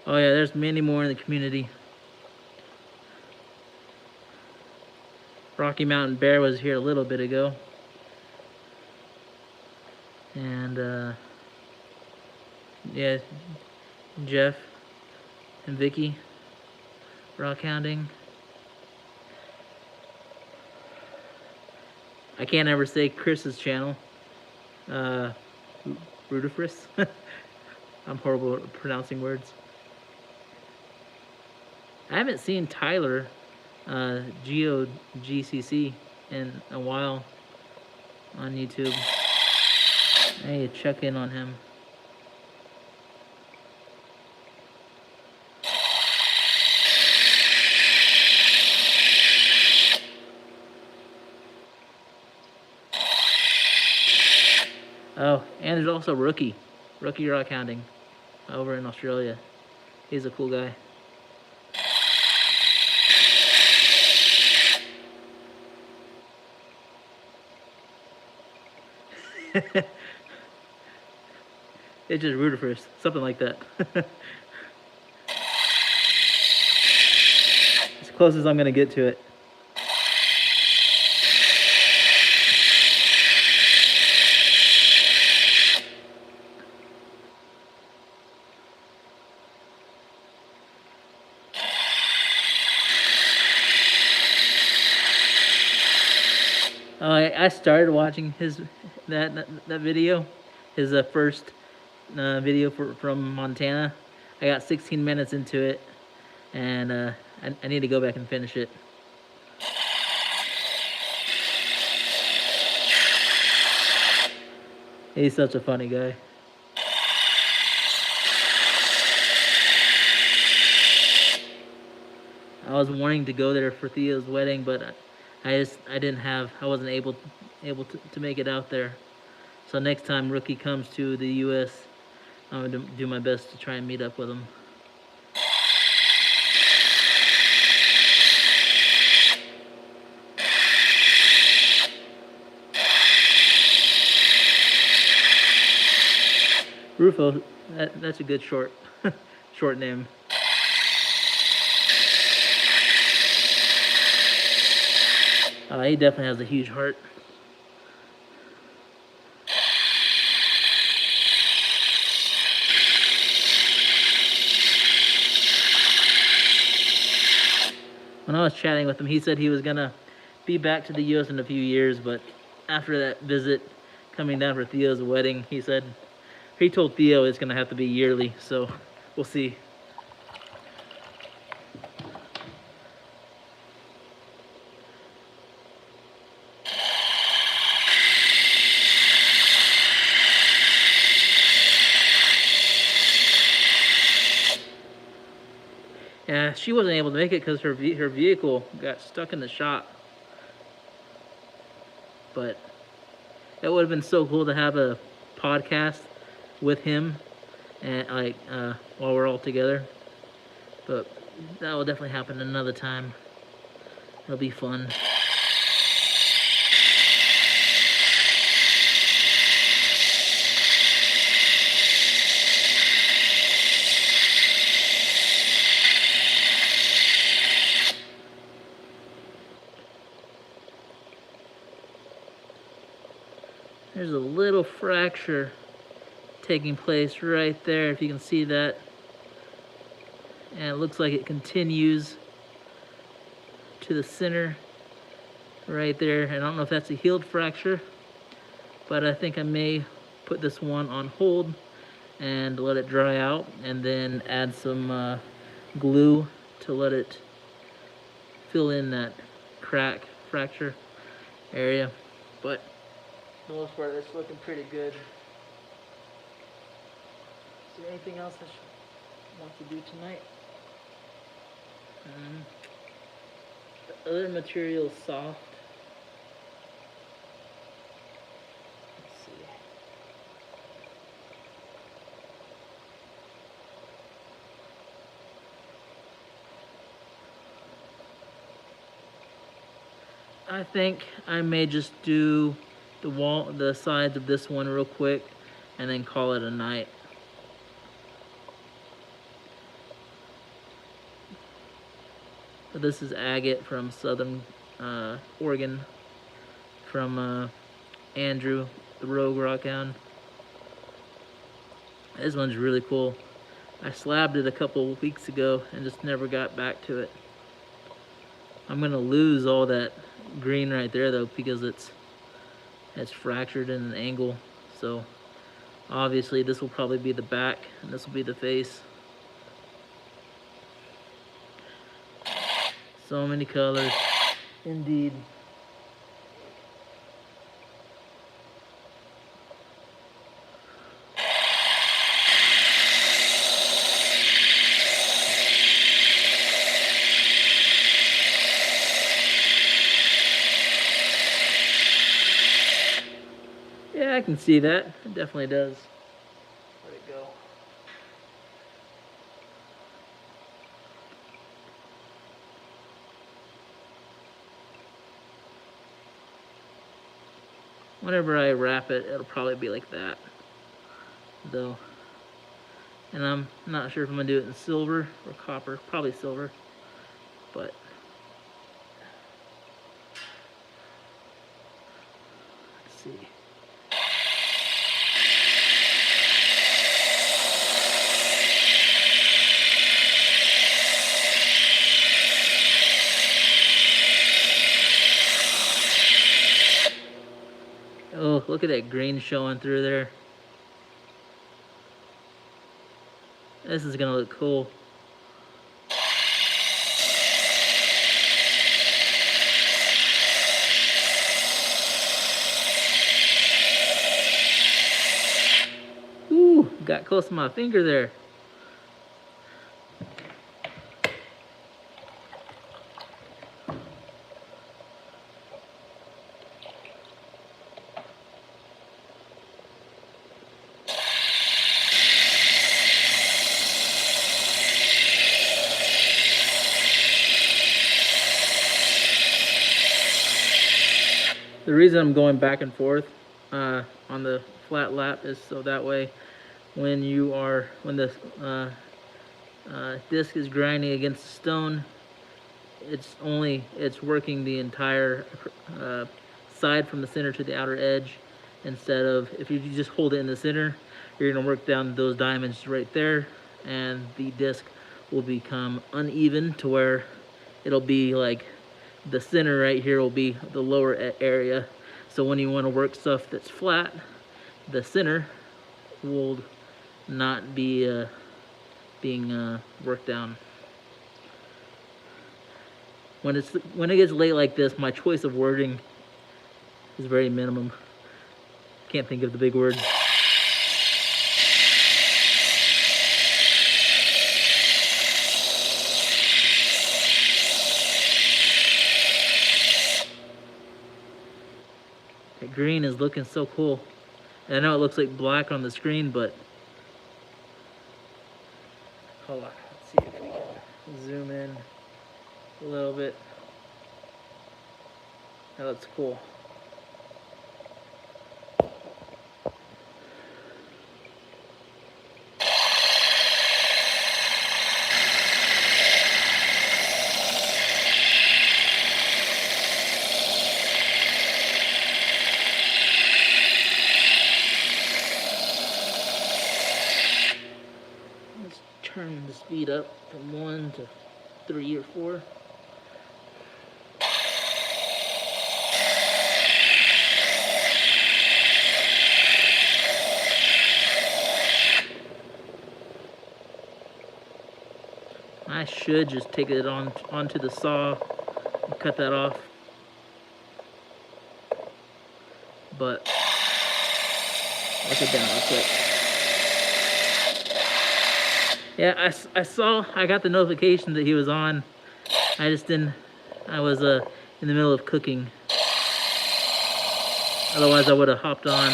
Oh yeah, there's many more in the community. Rocky Mountain Bear was here a little bit ago. And yeah, Jeff and Vicky, Rockhounding. I can't ever say Chris's channel. Rudifris. I'm horrible at pronouncing words. I haven't seen Tyler GOGCC in a while on YouTube. I need to check in on him. Oh, and there's also Rookie Rockhounding over in Australia. He's a cool guy. It's just Rudifris, something like that. As close as I'm gonna get to it. Oh, I started watching that video, his first video from Montana. I got 16 minutes into it, and I need to go back and finish it. He's such a funny guy. I was wanting to go there for Theo's wedding, but I wasn't able to make it out there. So next time Rookie comes to the U.S., I'm gonna do my best to try and meet up with him. Rufo, that's a good short name. He definitely has a huge heart. When I was chatting with him, he said he was gonna be back to the U.S. in a few years, but after that visit coming down for Theo's wedding, he told Theo it's gonna have to be yearly, so we'll see. Yeah, she wasn't able to make it because her vehicle got stuck in the shop. But it would have been so cool to have a podcast with him and while we're all together. But that will definitely happen another time. It'll be fun. There's a little fracture taking place right there, if you can see that. And it looks like it continues to the center right there. And I don't know if that's a healed fracture, but I think I may put this one on hold and let it dry out, and then add some glue to let it fill in that fracture area. But for the most part, it's looking pretty good. Is there anything else I want to do tonight? The other material is soft. Let's see. I think I may just do the sides of this one real quick and then call it a night. But this is agate from Southern Oregon, from Andrew, the Rogue Rockhound. This one's really cool. I slabbed it a couple weeks ago and just never got back to it. I'm gonna lose all that green right there though, because it's fractured in an angle. So obviously this will probably be the back and this will be the face. So many colors, indeed. Yeah, I can see that. It definitely does. Where'd it go? Whenever I wrap it, it'll probably be like that, though. And I'm not sure if I'm gonna do it in silver or copper. Probably silver, but let's see. Oh, look at that green showing through there. This is gonna look cool. Ooh, got close to my finger there. The reason I'm going back and forth on the flat lap is so that way when the disc is grinding against the stone, it's working the entire side from the center to the outer edge, instead of if you just hold it in the center, you're going to work down those diamonds right there, and the disc will become uneven to where it'll be like the center right here will be the lower area. So when you want to work stuff that's flat, the center will not be being worked down. When it gets late like this, my choice of wording is very minimum. Can't think of the big word. That green is looking so cool. And I know it looks like black on the screen, but hold on. Let's see if we can zoom in a little bit. That looks cool. Let's turn the speed up from 1 to 3 or 4. I should just take it onto the saw and cut that off, but let's get down real quick. Yeah, I got the notification that he was on. I just didn't. I was in the middle of cooking. Otherwise, I would have hopped on.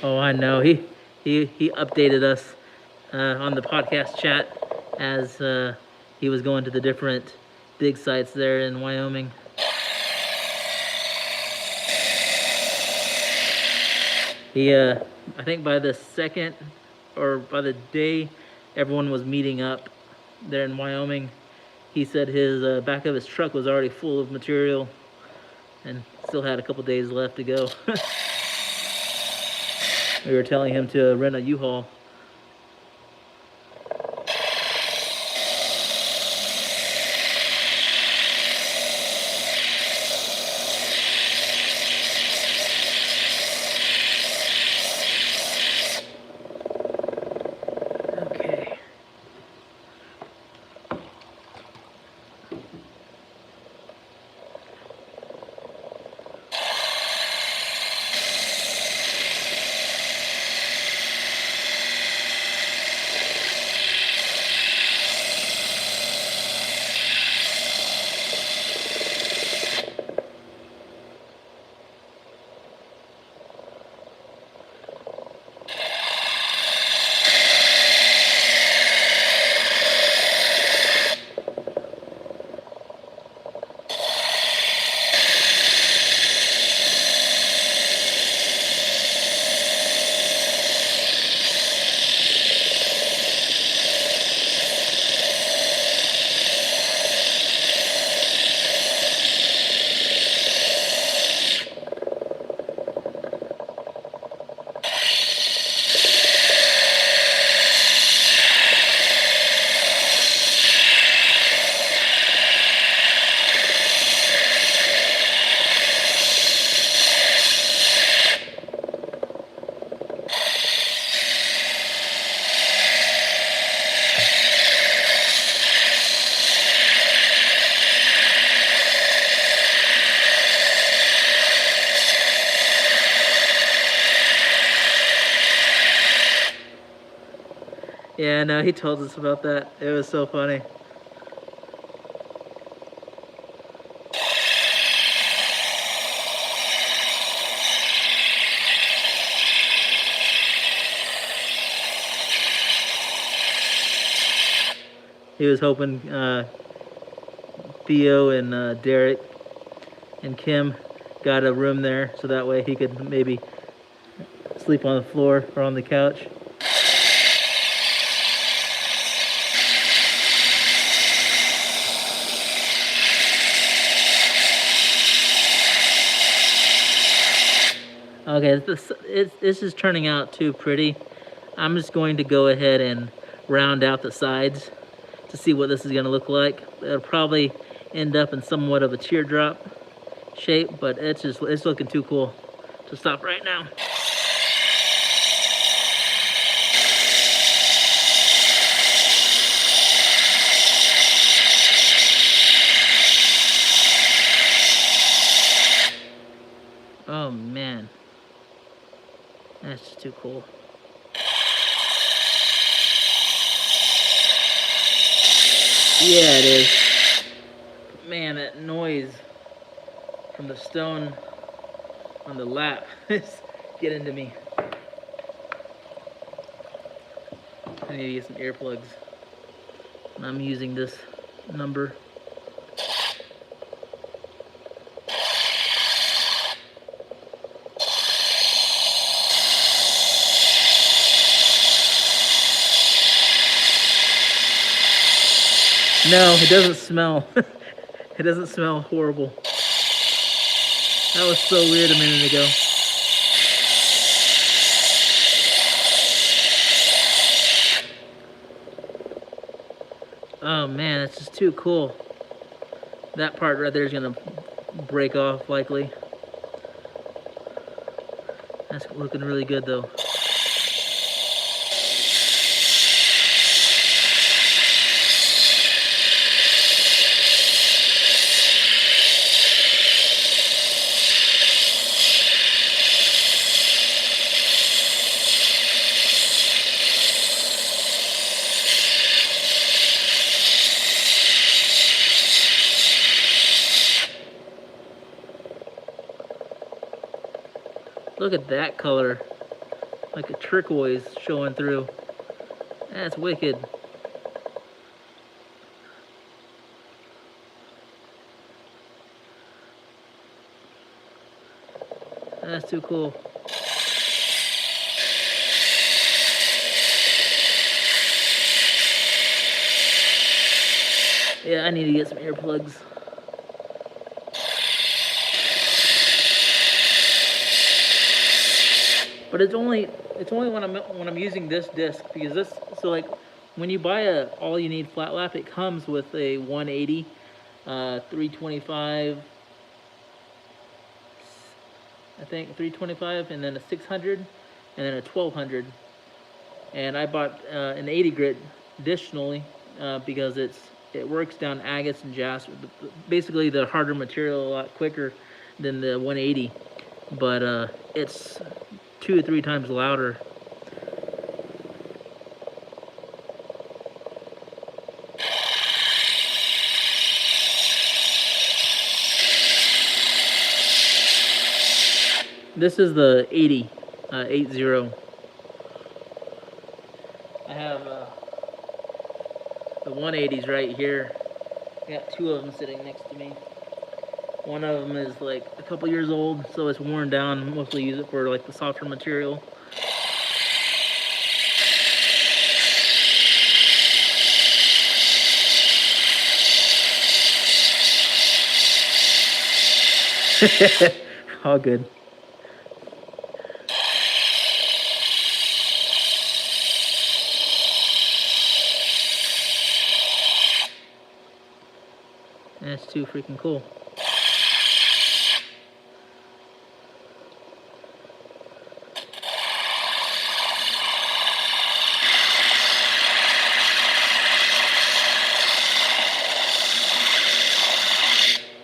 Oh, I know. He updated us on the podcast chat as he was going to the different dig sites there in Wyoming. He, I think by the second or by the day everyone was meeting up there in Wyoming, he said his back of his truck was already full of material and still had a couple days left to go. We were telling him to rent a U-Haul. Okay. Yeah, no, he told us about that. It was so funny. He was hoping Theo and Derek and Kim got a room there, so that way he could maybe sleep on the floor or on the couch. Okay, this is turning out too pretty. I'm just going to go ahead and round out the sides to see what this is going to look like. It'll probably end up in somewhat of a teardrop shape, but it's looking too cool to stop right now. Oh man, that's just too cool. Yeah, it is. Man, that noise from the stone on the lap is getting to me. I need to get some earplugs. And I'm using this number. No, it doesn't smell. It doesn't smell horrible. That was so weird a minute ago. Oh man, it's just too cool. That part right there is gonna break off likely. That's looking really good though. Look at that color, like a turquoise showing through. That's wicked. That's too cool. Yeah, I need to get some earplugs. But it's only when I'm using this disc, because this, so like when you buy a all you need flat lap, it comes with a 180, 325, I think 325, and then a 600, and then a 1200. And I bought an 80 grit additionally because it works down agates and jasper, basically the harder material a lot quicker than the 180, but it's 2 or 3 times louder. This is the 80, 80. I have the 180s right here. I got 2 of them sitting next to me. One of them is like a couple years old, so it's worn down. Mostly use it for like the softer material. All good. That's too freaking cool.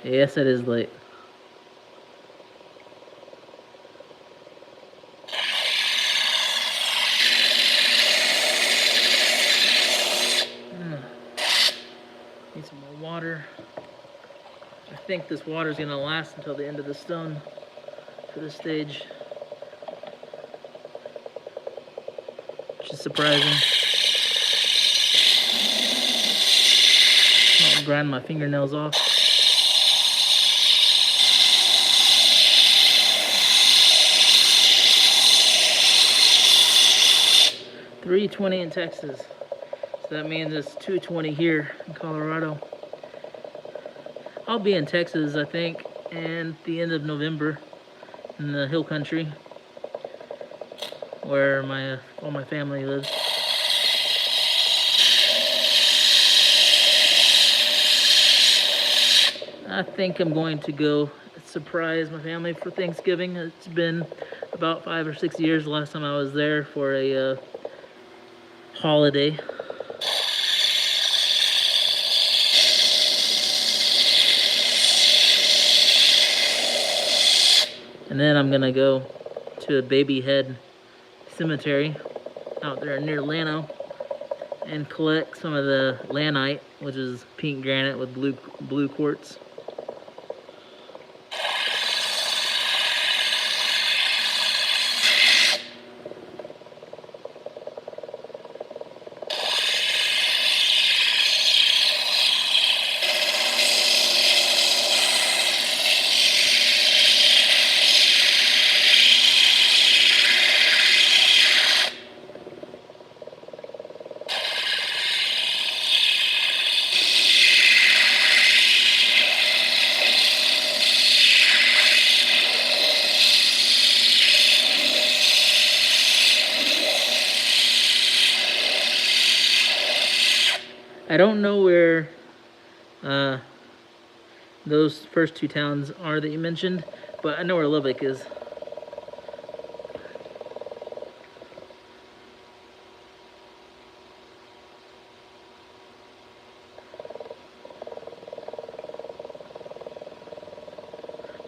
Yes, it is late. Need some more water. I think this water is going to last until the end of the stone for this stage, which is surprising. Oh grind my fingernails off. $3.20 in Texas, so that means it's $2.20 here in Colorado. I'll be in Texas, I think, and the end of November in the hill country where all my family lives. I think I'm going to go surprise my family for Thanksgiving. It's been about 5 or 6 years the last time I was there for a holiday. And then I'm gonna go to a Baby Head cemetery out there near Llano and collect some of the lanite, which is pink granite with blue quartz. I don't know where those first two towns are that you mentioned, but I know where Lubbock is.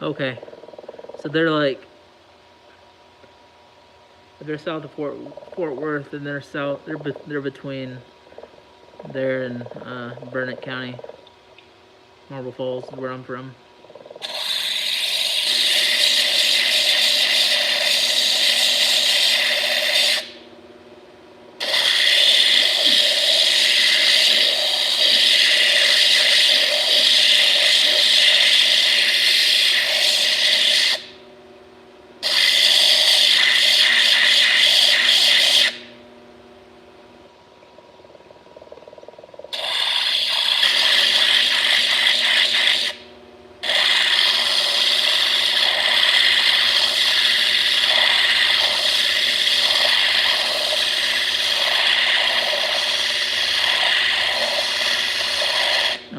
Okay, so they're south of Fort Worth, and they're between there and Burnett County. Marble Falls is where I'm from.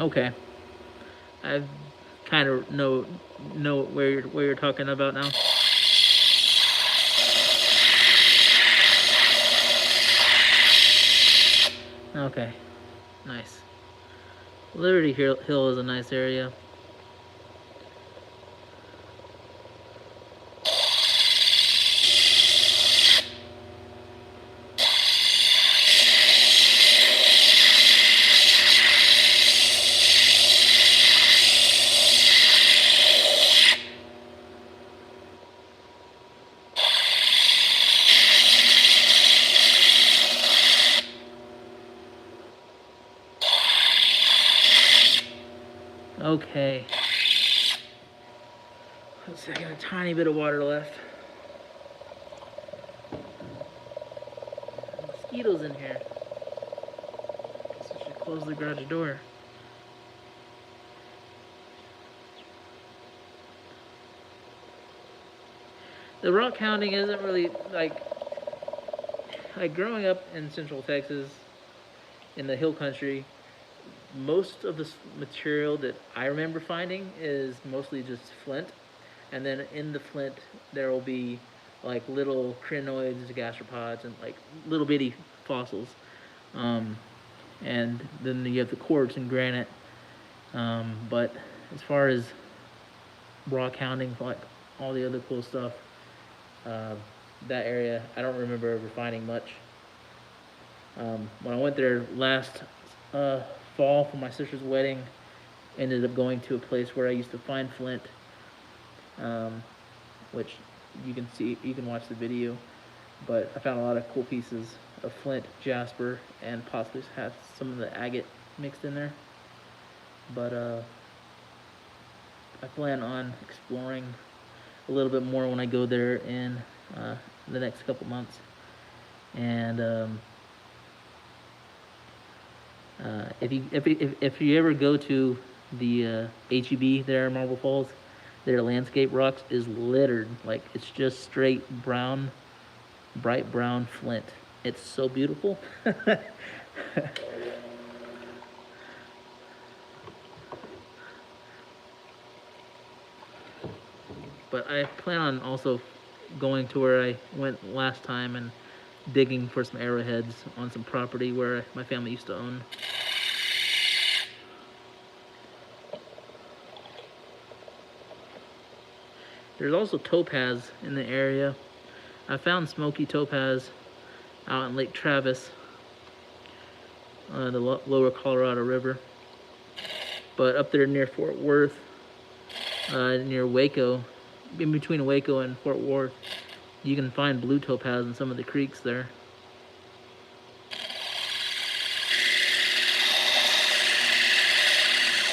Okay, I kind of know where you're talking about now. Okay, nice. Liberty Hill is a nice area. Okay. Let's see, I got a tiny bit of water left. Mosquitoes in here. Guess I should close the garage door. The rock hounding isn't really like growing up in Central Texas in the hill country. Most of the material that I remember finding is mostly just flint, and then in the flint there will be like little crinoids, gastropods, and like little bitty fossils, and then you have the quartz and granite. But as far as rock hounding, like all the other cool stuff, that area I don't remember ever finding much. When I went there last fall for my sister's wedding, ended up going to a place where I used to find flint, which you can watch the video, but I found a lot of cool pieces of flint, jasper, and possibly have some of the agate mixed in there. but I plan on exploring a little bit more when I go there in the next couple months. And if you ever go to the HEB there in Marble Falls, their landscape rocks is littered, like it's just straight brown, bright brown flint. It's so beautiful. But I plan on also going to where I went last time and digging for some arrowheads on some property where my family used to own. There's also topaz in the area. I found smoky topaz out in Lake Travis, the lower Colorado River. But up there near Fort Worth, near Waco, in between Waco and Fort Worth, you can find blue topaz in some of the creeks there.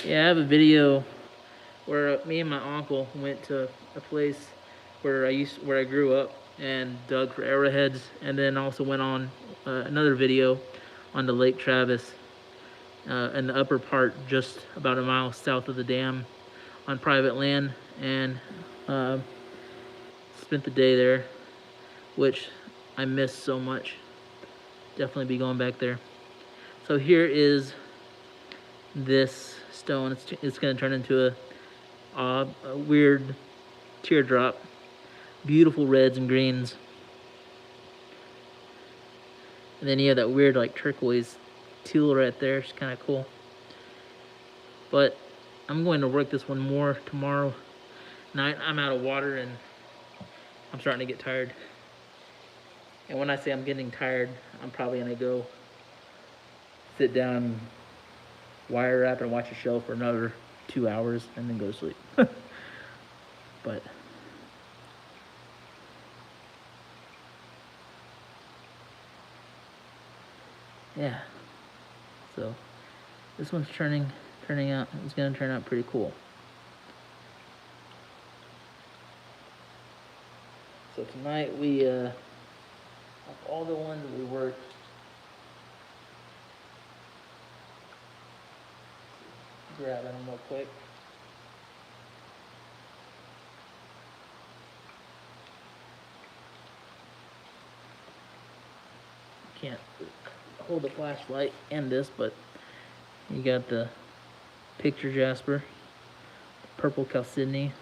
Yeah, I have a video where me and my uncle went to a place where I grew up and dug for arrowheads, and then also went on another video on the Lake Travis in the upper part, just about a mile south of the dam, on private land, and spent the day there, which I miss so much. Definitely be going back there. So here is this stone. It's going to turn into a weird teardrop. Beautiful reds and greens. And then you have that weird like turquoise teal right there. It's kind of cool. But I'm going to work this one more tomorrow night. I'm out of water and I'm starting to get tired. And when I say I'm getting tired, I'm probably going to go sit down, wire wrap, and watch a show for another 2 hours and then go to sleep. But yeah, so this one's turning out, it's going to turn out pretty cool. So tonight we of all the ones that we worked, grabbing them real quick. Can't hold the flashlight and this, but you got the picture jasper, purple chalcedony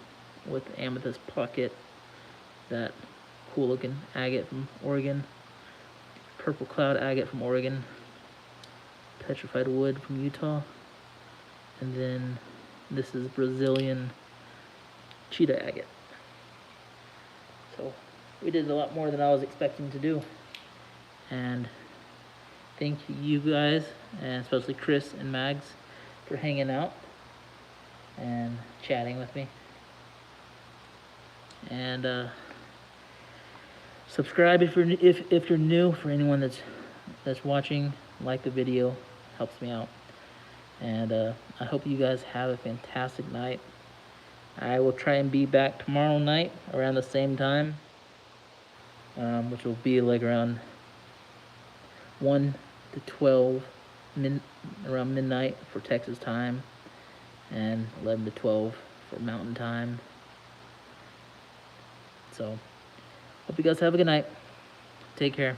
with amethyst pocket, that cool looking agate from Oregon, purple cloud agate from Oregon, petrified wood from Utah, and then this is Brazilian cheetah agate. So we did a lot more than I was expecting to do. And thank you guys, and especially Chris and Mags, for hanging out and chatting with me. And subscribe if you're new. For anyone that's watching, like the video, helps me out. And I hope you guys have a fantastic night. I will try and be back tomorrow night around the same time, which will be like around 1 to 12, around midnight for Texas time, and 11 to 12 for Mountain time. So, hope you guys have a good night. Take care.